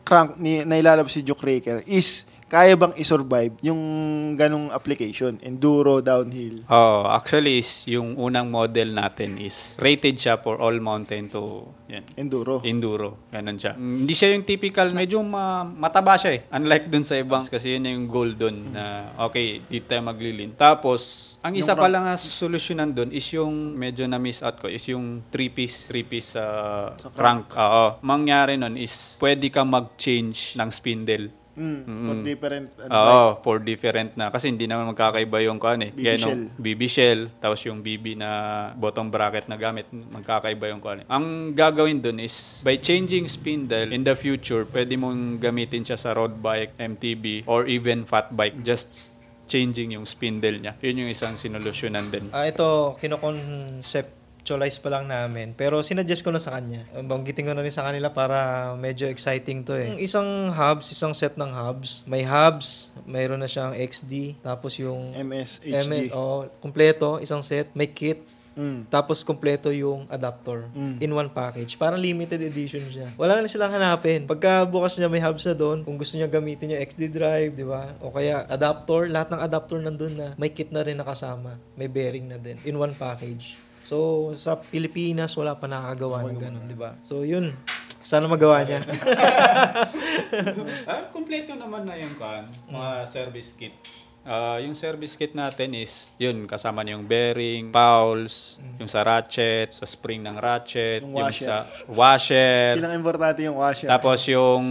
A: crank na ilalabas si Jokebreaker is kaya bang i-survive yung ganung application? Enduro, downhill?
C: Actually, yung unang model natin is rated siya for all mountain to
A: Enduro.
C: Ganun siya. Hindi siya yung typical, medyo mataba siya eh. Unlike dun sa ibang, kasi yun yung goal dun na, okay, dito tayo maglilin. Tapos, ang isa pa lang na solusyonan dun is yung medyo na-miss out ko, is yung 3-piece crank. Mangyari nun is, pwede ka mag-change ng spindle.
A: For different
C: for different na. Kasi hindi naman magkakaiba yung BB shell, tapos yung BB na bottom bracket na gamit, magkakaiba yung Ang gagawin dun is, by changing spindle, in the future, pwede mong gamitin siya sa road bike, MTB, or even fat bike, just changing yung spindle niya. Yun yung isang sinolusyonan din.
B: Ito, kinoconcept pa lang namin. Pero sinuggest ko na sa kanya. Banggitin ko na rin sa kanila para medyo exciting to eh. Isang set ng hubs. May hubs, mayroon na siyang XD, tapos yung
A: MS, HG.
B: kumpleto, isang set. May kit. Tapos kumpleto yung adapter in one package. Parang limited edition siya. Wala na silang hanapin. Pagka bukas niya may hubs na doon, kung gusto niya gamitin yung XD drive, di ba? O kaya adapter, lahat ng adapter nandun na may kit na rin nakasama. May bearing na din in one package. So, sa Pilipinas, wala pa nakakagawa ng ganun, di ba? So, yun. Sana magawa niya.
C: Kompleto naman na yung mga service kit. Yung service kit natin is, yun, kasama niya yung bearing, pawls, yung sa ratchet, sa spring ng ratchet, yung sa washer.
A: Pinaka-importante yung washer.
C: Tapos yung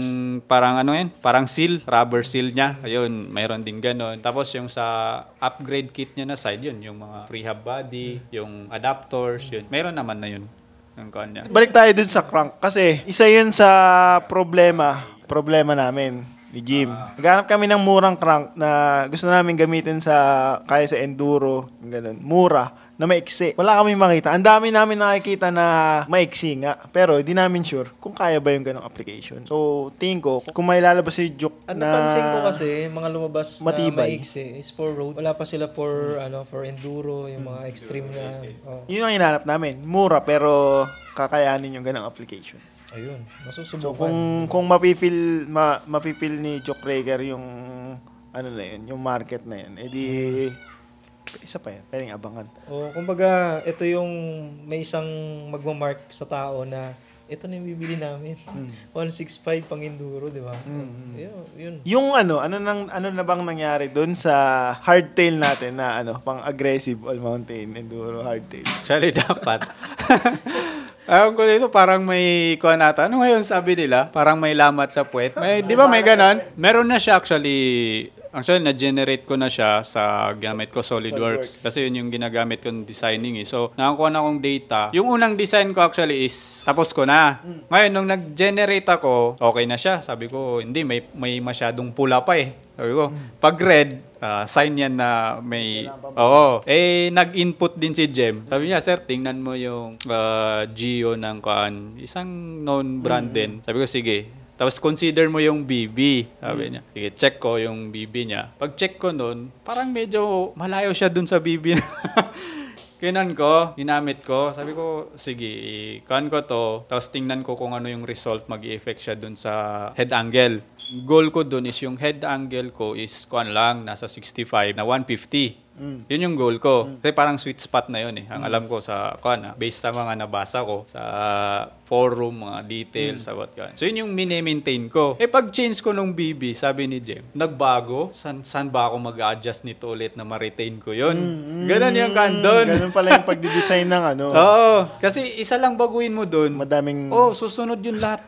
C: parang parang seal, rubber seal niya. Ayun, mayroon din ganon. Tapos yung sa upgrade kit niya na side, yun, yung mga prehab body, yung adapters, yun. Mayroon naman na yun.
A: Balik tayo dun sa crank. Kasi isa yun sa problema namin ni Jim. Naghanap kami ng murang crank na gusto namin gamitin kaya sa enduro, ganun. Mura, na maiksi. Wala kami makita. Ang dami namin nakikita na maiksi nga. Pero hindi namin sure kung kaya ba yung ganong application. So, tingin ko, kung may lalabas si Juke na
B: napansin ko kasi, mga lumabas
A: matibay
B: na maiksi is for road. Wala pa sila for enduro, yung mga extreme na.
A: Yun ang hinanap namin. Mura, pero kakayanin yung ganong application.
B: Ayun,
A: So,
B: nasusubukan.
A: kung mapipil ni Joke Rager yung yung market na yun, edi isa pa yan, pwedeng abangan.
B: Kumbaga, ito yung may isang magmamark sa tao na ito na yung bibili namin. 165 pang enduro, di ba? Yun.
A: Yung ano na bang nangyari doon sa hardtail natin na pang aggressive all mountain enduro hardtail?
C: Actually, dapat. Alam ko dito, parang may kuha nata. Ano ngayon sabi nila? Parang may lamat sa puwet. Di ba may ganon? Meron na siya actually, na-generate ko na siya sa gamit ko SolidWorks. Kasi yun yung ginagamit kong designing eh. So, nakakuha na akong data. Yung unang design ko actually is, tapos ko na. Ngayon, nung nag-generate ako, okay na siya. Sabi ko, hindi, may masyadong pula pa eh. Sabi ko, pag red, sign yan na may... nag-input din si Jem. Sabi niya, sir, tingnan mo yung Geo ng isang known brand din. Sabi ko, sige. Tapos consider mo yung BB. Sabi niya. Sige, check ko yung BB niya. Pag check ko nun, parang medyo malayo siya dun sa BB. Kinan ko, ginamit ko. Sabi ko, sige, i-can ko to. Tapos tingnan ko kung ano yung result, mag-i-effect siya dun sa head angle. Goal ko dun is yung head angle ko is nasa 65 na 150. Yun yung goal ko. Kasi parang sweet spot na yun eh. Ang alam ko sa based sa mga nabasa ko sa forum, mga details, about So yun yung mini-maintain ko. Pag change ko nung BB, sabi ni Jem, nagbago? San ba ako mag-adjust nito ulit na ma-retain ko yun? Ganon yung kandon.
A: Ganon pala yung pagdidesign ng
C: Oo. Kasi isa lang baguhin mo dun.
A: Madaming...
C: susunod yun lahat.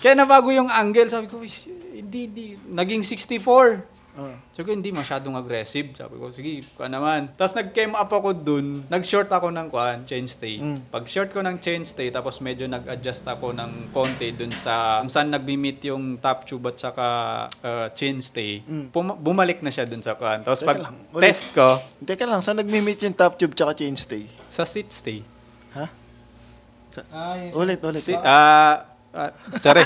C: Kaya nabago yung angle. Sabi ko, hindi. Naging 64. Sabi ko, hindi masyadong aggressive. Sabi ko, sige, naman. Tapos nag-came up ako dun, nag-short ako ng chain stay. Pag short ko ng chain stay, tapos medyo nag-adjust ako ng konti dun sa kung saan nag-meet yung top tube at saka chain stay, bumalik na siya dun sa Tapos pag test ko...
A: Teka lang, saan nag-meet yung top tube tsaka chain stay?
C: Sa seat stay.
A: Ha? Ulit.
C: Sorry.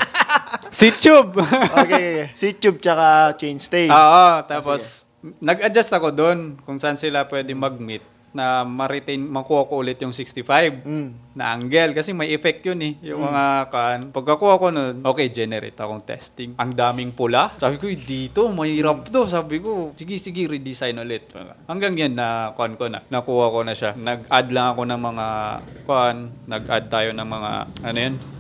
C: Seat tube.
A: Okay. Seat tube tsaka chain stay.
C: Oo. Tapos, nag-adjust ako doon kung saan sila pwede mag-meet na ma-retain, makuha ko ulit yung 65 na angle. Kasi may effect yun eh. Yung mga pagkakuha ko nun, okay, generate akong testing. Ang daming pula. Sabi ko, dito, mahirap to. Sabi ko, sige, redesign ulit. Hanggang yan, nakuha ko na siya. Nag-add lang ako ng mga, nag-add tayo ng mga,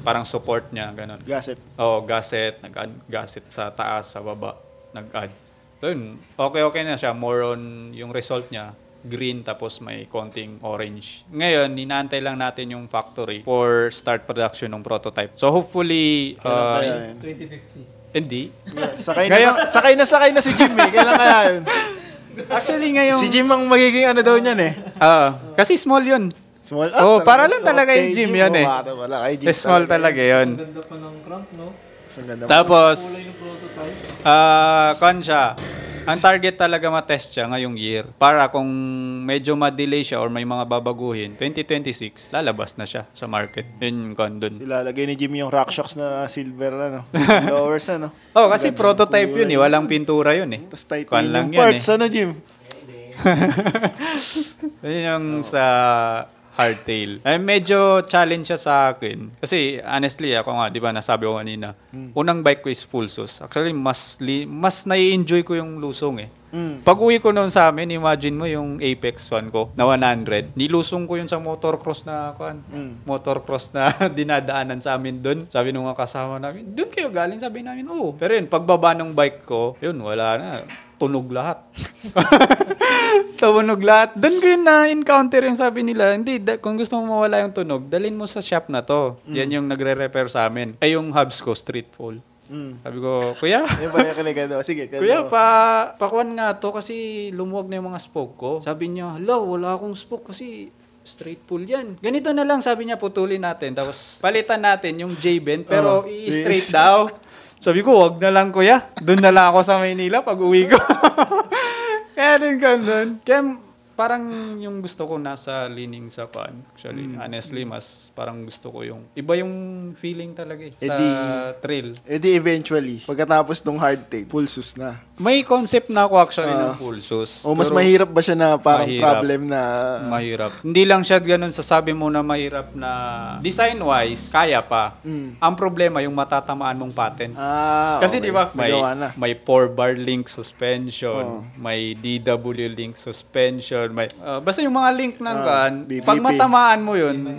C: parang support niya, gano'n.
A: Gasset.
C: Gasset. Nag-add gasset sa taas, sa baba. Nag-add. So yun, okay na siya. More on yung result niya. Green tapos may konting orange. Ngayon, inaantay lang natin yung factory for start production ng prototype. So hopefully
B: 2050.
C: Hindi.
A: Yeah, sakay na si Jim eh. Kailan kaya yun?
C: Actually ngayon
A: si Jim ang magiging daw niyan eh.
C: Kasi small yun.
A: Small?
C: Para lang talaga yung Jim yun eh. Small talaga yun.
B: Ang ganda pa ng crank, no?
C: Tapos
B: kulay ng prototype.
C: siya. Ang target talaga matest siya ngayong year. Para kung medyo ma-delay siya or may mga babaguhin, 2026, lalabas na siya sa market. Yun yung doon.
A: Ilalagay ni Jim yung RockShox na silver lowers
C: kasi prototype yun eh. Walang pintura yun eh.
A: Tapos titanium lang parts, Jim?
C: Yun yung sa hardtail. Medyo challenge siya sa akin. Kasi honestly, ako nga, di ba, nasabi ko kanina, unang bike ko is Pulsos. Actually, mas nai-enjoy ko yung lusong eh. Pag uwi ko noon sa amin, imagine mo yung Apex 1 ko na 100. Nilusong ko yun sa motocross na dinadaanan sa amin doon. Sabi nung mga kasama namin, doon kayo galing, sabi namin, oo. Pero yun, pagbaba ng bike ko, yun, wala na. Tunog lahat. Tunog lahat. Doon ko yun na-encounter yung sabi nila, hindi, kung gusto mo mawala yung tunog, dalhin mo sa shop na to. Yan yung nagre-repair sa amin. Ay, yung hubs ko, street fall. Sabi ko, kuya.
A: Yung pala kaligado. Sige.
C: Kuya, pakuan nga to kasi lumuwag na yung mga spoke ko. Sabi niya, wala akong spoke kasi straight pull yan. Ganito na lang, sabi niya, putulin natin. Tapos palitan natin yung J-bend, pero i-straight daw. Sabi ko, wag na lang kuya. Doon na lang ako sa Maynila pag uwi ko. Kaya rin ganun. Kaya parang yung gusto ko nasa leaning sa kan. Actually, honestly, mas parang gusto ko yung iba yung feeling talaga sa trail.
A: Eventually, pagkatapos ng hardtail, Pulsos na.
C: May concept na ako actually ng Pulsos.
A: O mas mahirap ba siya na parang problem na...
C: Mahirap. Hindi lang siya ganun sasabi mo na mahirap na design-wise, kaya pa. Ang problema, yung matatamaan mong patent. Kasi di ba, may 4-bar link suspension, may DW link suspension, may basta yung mga link ng kan, pag matamaan mo yun,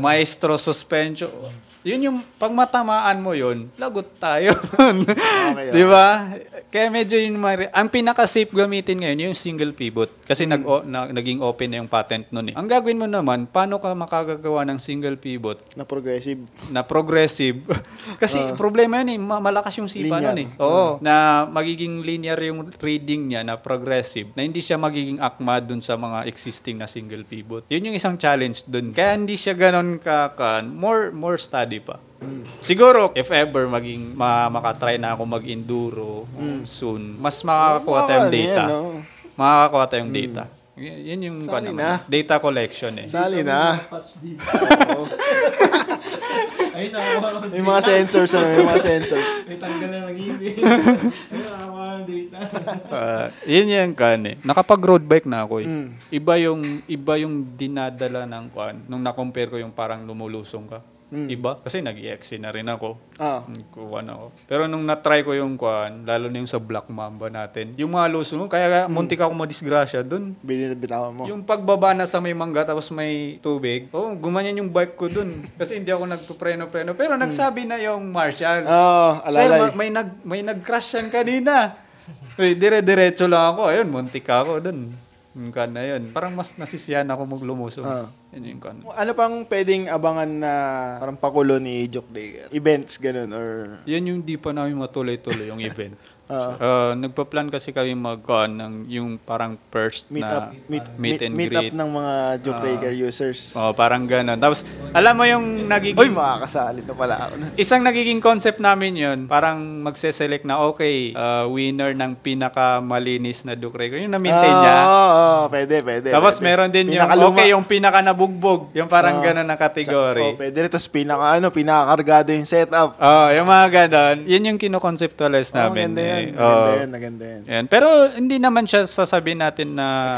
C: maestro suspension. Yun yung pag matamaan mo yun, lagot tayo. Di ba? Kaya medyo yun ang pinaka-safe gamitin ngayon yung single pivot kasi naging open na yung patent nun eh. Ang gagawin mo naman, paano ka makagagawa ng single pivot
A: na progressive?
C: Kasi problema yun eh, malakas yung sipa nun eh. Oo, na magiging linear yung reading niya na progressive, na hindi siya magiging akma dun sa mga existing na single pivot. Yun yung isang challenge dun. Kaya hindi siya ganon more study pa. Siguro, if ever makatry na ako mag-enduro soon, mas makakakuha tayong data. Makakakuha tayong data. Yan yung data collection eh.
A: Sali na. May mga sensors.
B: May tanggal na nag-ibig. Nakakakuha ng data.
C: Yun yung nakapag-road bike na ako eh. Iba yung dinadala ng nung na-compare ko yung parang lumulusong ka. Iba. Kasi nag-EXC na rin ako. Kuha na ako. Pero nung na-try ko yung lalo na yung sa Black Mamba natin, yung mga lusong mo, kaya muntik ako madisgrasya dun.
A: Binibitawan mo.
C: Yung pagbaba na sa may mangga tapos may tubig, gumanyan yung bike ko dun. Kasi hindi ako nagpupreno-preno. Pero nagsabi na yung marshal.
A: Alalay.
C: May nag-crash yan kanina. Dire-diretso lang ako. Ayun, muntik ako dun. Yung na yun. Parang mas nasisiyan ako maglumusong. Yun yung
A: Ano pang pwedeng abangan na parang pakulo ni Joke Dager? Events, ganun, or...
C: Yan yung di pa namin matuloy-tuloy yung event. Nagpa-plan kasi kami ng yung parang first
A: meet and
C: greet.
A: Meet up ng mga Joke Dager users.
C: Parang gano'n. Tapos, alam mo yung nagiging...
A: Uy, makakasali na pala ako.
C: Isang nagiging concept namin yun, parang magse-select na, winner ng pinakamalinis na Joke Dager. Yung na-maintain niya.
A: Pwede.
C: Tapos meron din yung pinaka nabugbog. Yung parang gano'n na category.
A: Pwede rin. Tapos pinakakargado yung setup.
C: Yung mga gano'n. Yun yung kino-conceptualize namin.
A: Maganda yan.
C: Pero hindi naman siya sasabihin natin na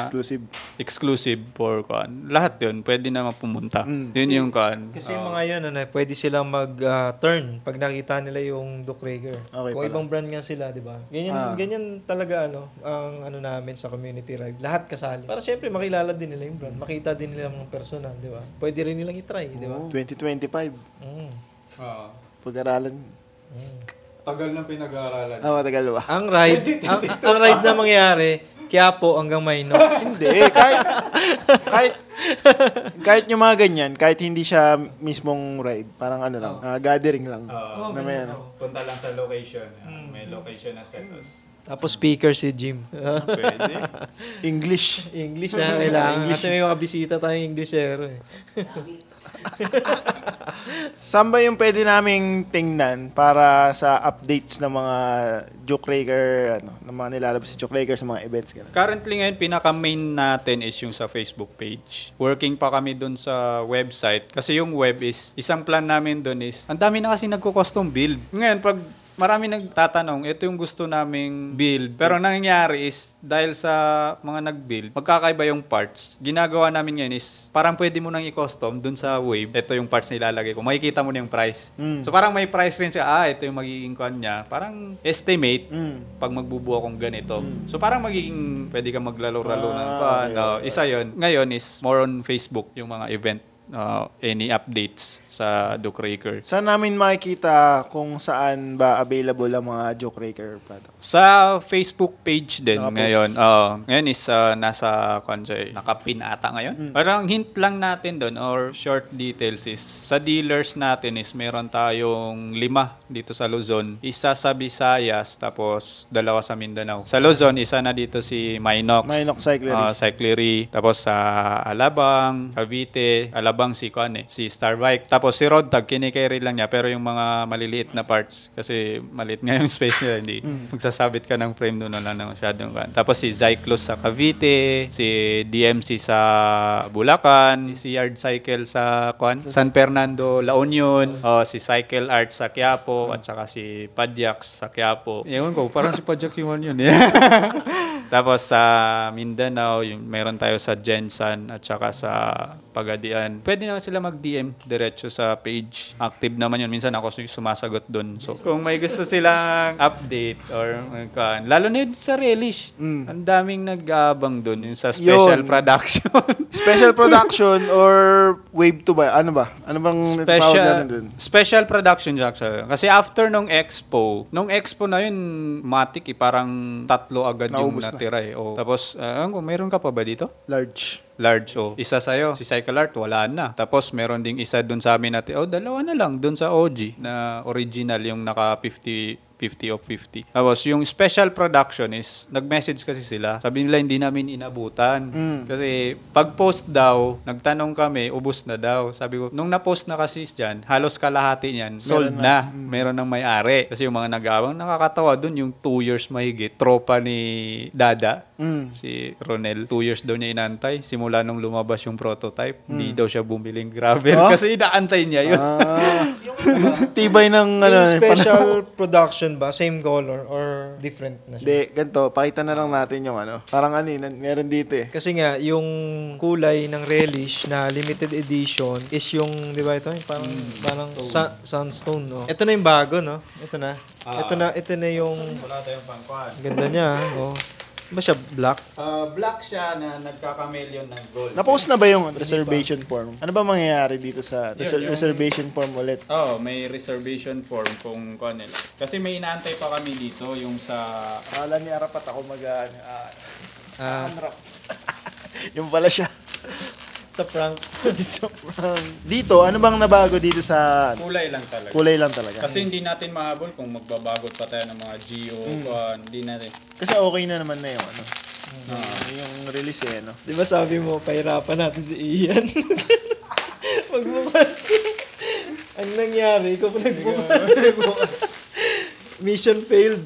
C: exclusive for lahat yun, pwede naman pumunta. Yun yung
B: Kasi yung mga yun, pwede silang mag-turn pag nakita nila yung Duke Rager. Kung ibang brand nga sila, di ba? Ganyan talaga ang namin sa community ride. Lahat kasali. Para syempre makilala din nila yung brand, makita din nila mga personal, di ba? Pwede rin nilang i-try, di ba?
A: 2025. Pag-aralan.
C: Tagal na pinag-aaralan.
A: Matagal ba?
B: Ang ride na mangyayari, Quiapo hanggang Maynox.
A: Hindi, kahit yung mga ganyan, kahit hindi siya mismong ride, parang lang, gathering lang.
C: Punta lang sa location. May location na setos.
B: Tapos speaker si Jim.
A: Pwede. English
B: kailangan. Kasi may mga bisita tayong Englishero eh.
A: Saan ba yung pwede naming tingnan para sa updates ng mga Joke Rager, ng mga nilalabas si Joke Rager sa mga events? Ganun?
C: Currently ngayon, pinaka-main natin is yung sa Facebook page. Working pa kami dun sa website. Kasi yung web is, isang plan namin dun is, ang dami na kasi nagko-custom build. Ngayon, pag marami nagtatanong, ito yung gusto naming build. Pero nangyayari is, dahil sa mga nag-build, magkakaiba yung parts. Ginagawa namin ngayon is, parang pwede mo nang i-custom dun sa Wave. Ito yung parts na ilalagay ko. Makikita mo na yung price. So parang may price rin siya. Ito yung magiging kuan niya. Parang estimate pag magbubuo akong ganito. So parang magiging, pwede ka maglalaro-laro ng kuan. Isa yon. Ngayon is more on Facebook, yung mga event. Any updates sa Jokeraker.
A: Saan namin makikita kung saan ba available ang mga Jokeraker products?
C: Sa Facebook page din
A: Nakapost.
C: ngayon. Ngayon is nasa nakapin ata ngayon. Parang hint lang natin doon or short details is sa dealers natin is meron tayong 5 dito sa Luzon. Isa sa Visayas tapos 2 sa Mindanao. Sa Luzon isa na dito si Minox Cyclery. Tapos sa Alabang, Cavite, si Starbike. Tapos si Rodtag, kinikerry lang niya pero yung mga maliliit na parts kasi maliit nga yung space niya, hindi. Magsasabit ka ng frame doon na lang masyadong kan. Tapos si Zyclos sa Cavite, si DMC sa Bulacan, si Yard Cycle sa San Fernando, La Union, si Cycle Art sa Quiapo, at saka si Padjax sa Quiapo. Ewan ko, parang si Padjax yung yun. Tapos sa Mindanao, meron tayo sa Jensan at saka sa Pagadian. Pwede naman sila mag-DM diretso sa page. Active naman yun. Minsan ako sumasagot doon. So, kung may gusto silang update or lalo na yun sa Relish. Ang daming nag-aabang doon. Yung sa special production.
A: Special production or Wave 2 ba? Ano ba? Ano bang tawag natin doon?
C: Special production, actually. Kasi after nung expo na yun, matik parang 3 agad yung natira. Tapos, meron ka pa ba dito?
A: Large.
C: Isa sa'yo, si Cycle Art, wala na. Tapos meron ding isa dun sa amin natin, 2 na lang dun sa OG na original yung naka 50 of 50. Tapos yung special production is, nag-message kasi sila. Sabi nila hindi namin inabutan. Kasi pag-post daw, nagtanong kami, ubos na daw. Sabi ko, nung na-post na kasi dyan, halos kalahati niyan, sold na. Meron ng may-ari. Kasi yung mga nag-aawang, nakakatawa dun, yung 2 years mahigit, tropa ni Dada, si Ronel, 2 years daw niya inantay. Simula nung lumabas yung prototype, hindi daw siya bumiling gravel. Kasi inaantay niya yun.
A: Tibay ng
B: yung special production ba? Same color or different na siya?
A: Hindi, ganito. Pakita na lang natin yung parang meron dito eh.
B: Kasi nga, yung kulay ng Relish na limited edition is yung, di ba ito? Parang sandstone, no? Ito na yung bago, no? Ito na. Ito na yung...
C: Wala tayong pangkuhan.
B: Ganda niya, oh. Ba siya black?
C: Black siya na nagka-chameleon ng gold.
A: Na-post na ba yung reservation form? Ano ba mangyayari dito sa reservation form ulit?
C: May reservation form kung nila. Kasi may inaantay pa kami dito yung sa...
A: Akala ni Arapat ako unwrap. Yung pala siya.
B: Sa prank.
A: Dito, ano bang nabago dito sa...
C: Kulay lang talaga. Kasi hindi natin mahabol kung magbabagot pa tayo ng mga GO. Hindi natin.
A: Kasi okay na naman na yung yung release no?
B: Di ba sabi mo, pahirapan natin si Ian? Magbukas. Ang nangyari, ikaw nagbukas. Mission failed.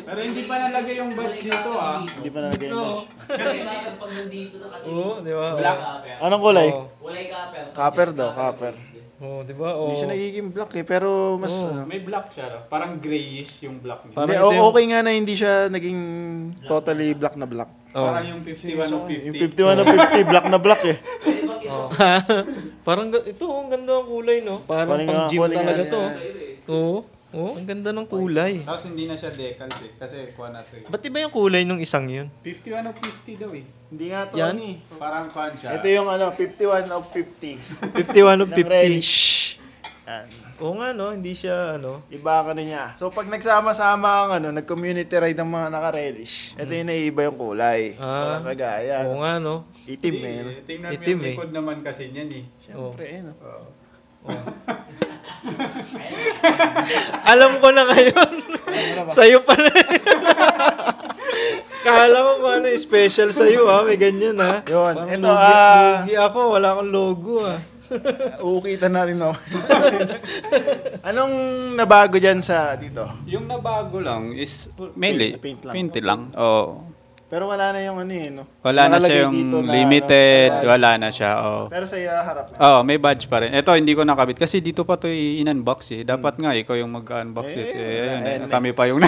C: Pero hindi pa nalagay yung badge dito
A: Hindi pa nalagay yung badge.
D: Kasi pag nandito nakatili.
B: Oo, di ba?
C: Black.
A: Anong kulay?
D: Kulay copper.
A: Copper daw, copper.
B: Oo, di ba?
A: Hindi siya nagiging black pero mas...
C: May black siya. Parang grayish yung black niya.
A: Hindi, okay nga na hindi siya naging totally black na black.
C: Parang yung 51 of 50.
A: Yung 51 of 50, black na black eh.
B: Parang ito, ang ganda ng kulay, no? Parang pang gym talaga to. Oo, ang ganda ng kulay.
C: Tapos hindi na siya decals eh. Kasi kuha na ito eh.
B: Ba't iba yung kulay nung isang yun?
C: 51 of 50 daw eh.
A: Hindi nga to
B: Yan?
C: Parang kuha siya.
A: Ito yung 51 of 50.
B: 51 of
A: Ng
B: 50.
A: relish. Yan.
B: Oo nga, no? Hindi siya,
A: Iba ka na niya. So pag nagsama-sama ang nag-community ride ng mga naka-relish, ito yung naiiba yung kulay. Parang kagaya.
B: Oo nga, no?
A: Itim eh.
C: Tingnan mo
B: Itim
C: yung likod naman kasi niyan eh.
A: Siyempre no?
B: Alam ko na ngayon. Sa'yo pa na. Kala ko paano special sa'yo may ganyan
A: Yun.
B: Parang
A: Ito
B: lugi ako, wala akong logo
A: Uukitan natin Anong nabago dyan sa dito?
C: Yung nabago lang is mainly
A: Paint lang.
C: paint lang. Oh.
A: Pero wala na yung ano eh, no?
C: Wala na
A: Nakalagay
C: siya yung
A: dito na,
C: limited,
A: ano,
C: wala na siya. Oh.
A: Pero sa iyo harap na.
C: Oh, may badge pa rin. Ito hindi ko nakabit kasi dito pa 'to in-unbox eh. Dapat nga ikaw yung mag-unbox it. Ayun, kami pa yung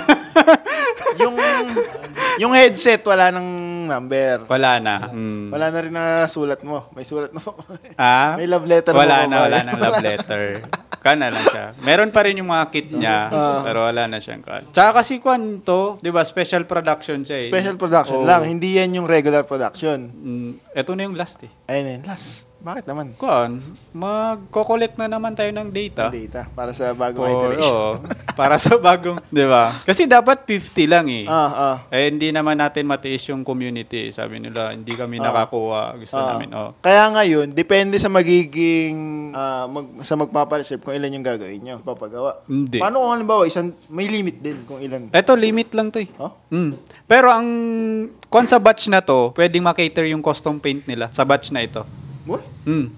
A: yung headset wala nang number.
C: Wala na.
A: Wala na rin na sulat mo. May sulat mo.
C: Ah?
A: May love letter
C: wala
A: mo.
C: na, wala nang love letter. Kana lang siya. Meron pa rin yung mga kit niya, pero wala na siyang kan. Tsaka kasi kwan to, 'di ba, special production siya eh.
A: Special production lang, hindi yan yung regular production.
C: Ito na yung last eh.
A: Ayun yun, last. Bakit naman?
C: Kwan, magko-collect na naman tayo ng data.
A: Data para sa bagong iteration.
C: Para sa bagong, 'di ba? Kasi dapat 50 lang eh. Eh hindi naman natin matiis yung community. Sabi nila, hindi kami nakakuha. Gusto namin.
A: Kaya ngayon, depende sa magiging sa magpapareserve kung ilan yung gagawin nyo, papagawa.
C: Hindi.
A: Paano kung halimbawa, may limit din kung ilan?
C: Ito, limit lang to eh.
A: Huh?
C: Pero ang kung sa batch na to, pwedeng makater yung custom paint nila sa batch na ito.
A: What?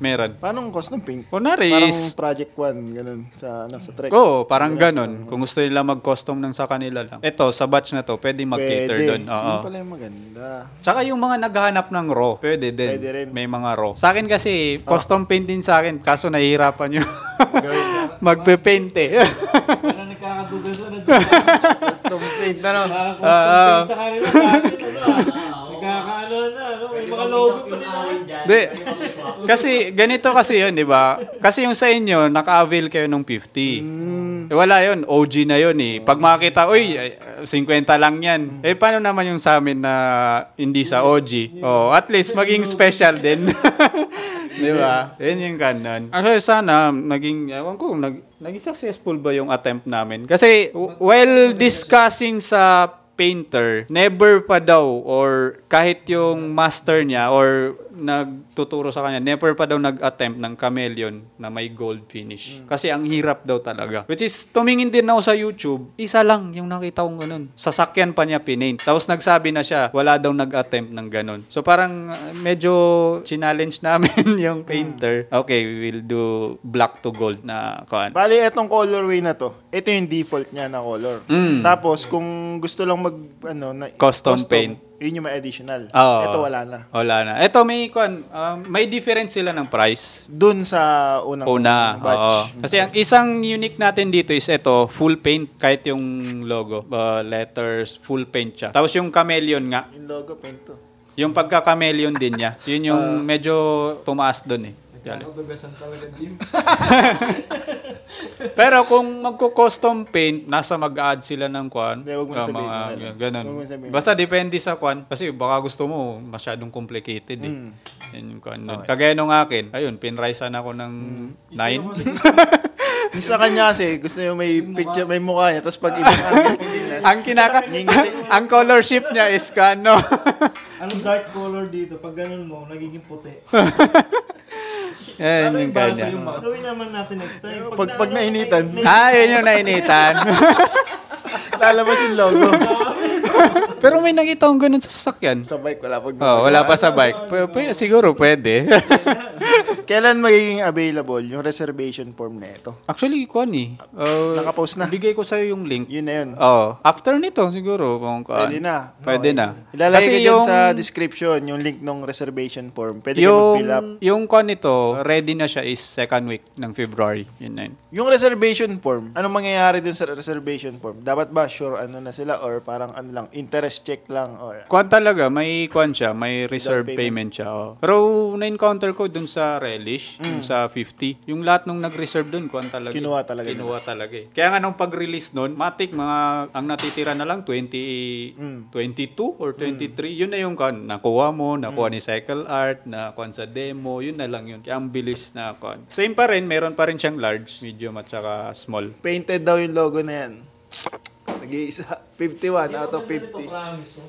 C: Meron.
A: Paano ang cost ng paint?
C: Kunwari
A: Parang
C: is...
A: Project 1, ganun, sa trek.
C: Oo, parang ganun. Kung gusto nila mag-custom ng sa kanila lang. Ito, sa batch na to, pwedeng mag-cater doon.
A: Yun pala yung maganda.
C: Tsaka yung mga naghahanap ng raw, pwede din.
A: Pwede rin.
C: May mga raw. Sa akin kasi, custom paint din sa akin. Kaso nahihirapan yung magpe-paint eh.
B: Parang nagkakadugal sa
A: Custom paint, ano?
B: Parang custom paint sa kanila sa atin, nagkakaano na, may mga logo pa nila.
C: Di, kasi ganito kasi yun, di ba? Kasi yung sa inyo, naka-avail kayo ng 50. Wala yun, OG na yun eh. Pag makita, uy, 50 lang yan. Eh, paano naman yung sa amin na hindi sa OG? Oh, at least maging special din. Di ba? Yan yung kanon. Actually, sana, ewan ko, naging successful ba yung attempt namin? Kasi, while discussing sa painter, never pa daw or kahit yung master niya or nagtuturo sa kanya, never pa daw nag-attempt ng chameleon na may gold finish. Kasi ang hirap daw talaga. Which is, tumingin din ako sa YouTube, isa lang yung nakita kong ganun. Sasakyan pa niya pinaint. Tapos nagsabi na siya, wala daw nag-attempt ng ganun. So parang medyo challenge namin yung painter. Okay, we will do black to gold na kuan.
A: Bali, etong colorway na to, ito yung default niya na color. Tapos, kung gusto lang
C: custom paint,
A: yun yung may additional.
C: Oo.
A: Ito wala na.
C: Wala na. Ito may difference sila ng price.
A: Dun sa unang batch.
C: Oo. Kasi ang isang unique natin dito is ito, full paint, kahit yung logo, letters, full paint siya. Tapos yung chameleon nga,
A: Yung logo paint to.
C: yung pagka-chameleon din niya, yun yung medyo tumaas dun eh.
B: Dugasan talaga, Jim.
C: Pero kung magko-custom paint, nasa mag-add sila ng kwan.
A: Hindi, wag mo na sabihin.
C: Mga ganun.
A: Wag mo sabihin.
C: Basta depende sa kwan. Kasi baka gusto mo, masyadong complicated eh. Yan yung kwan.
A: Okay.
C: Kagaya nung akin, ayun, pinraisan ako ng 9.
A: Yung sa kanya kasi, gusto niya may picture, may mukha niya, tapos pag ibang angle, hindi na.
C: Ang color shift niya is kano.
B: Anong dark color dito? Pag ganun mo, nagiging puti.
C: Yan
B: Ano
C: yung
B: yung baso
C: kanya.
B: yung gawin naman natin next time.
A: Pag nainitan.
C: Yun yung nainitan.
A: Lalabas yung logo.
C: Pero may nakita akong ganun sa sasakyan.
A: Sa bike, wala pag
C: Wala pa sa bike. Siguro pwede.
A: Kailan magiging available yung reservation form na ito?
C: Actually, kuan eh.
A: Nakapost na.
C: Bigay ko sa'yo yung link.
A: Yun na yun.
C: After nito, siguro. Kung kuan.
A: Pwede na.
C: Pwede
A: Okay.
C: na.
A: Ilalagay
C: Kasi
A: ko dyan sa description yung link ng reservation form. Pwede ka mag-fill up.
C: Yung kuan nito, ready na siya is second week ng February. Yun na yun.
A: Yung reservation form, anong mangyayari dun sa reservation form? Dapat ba sure ano na sila or parang ano lang, interest check lang or
C: Kuan talaga, may kuan siya, may reserve
A: Down
C: payment siya. Pero na-encounter ko dun sa Relish, yung sa 50, yung lahat nung nag-reserve dun, kuan talaga.
A: Kinuha talaga
C: eh. Kaya nga nung pag-release nun, matik ang natitira na lang 22 or 23, yun na yung kuan, nakuha mo, nakuha ni Cycle Art, nakuha sa demo, yun na lang yun. Kaya ang bilis na kuan. Same pa rin, meron pa rin siyang large, medium at saka small.
A: painted daw yung logo na yan. Nag-iisa. 51 out of 50.
B: Promise mo.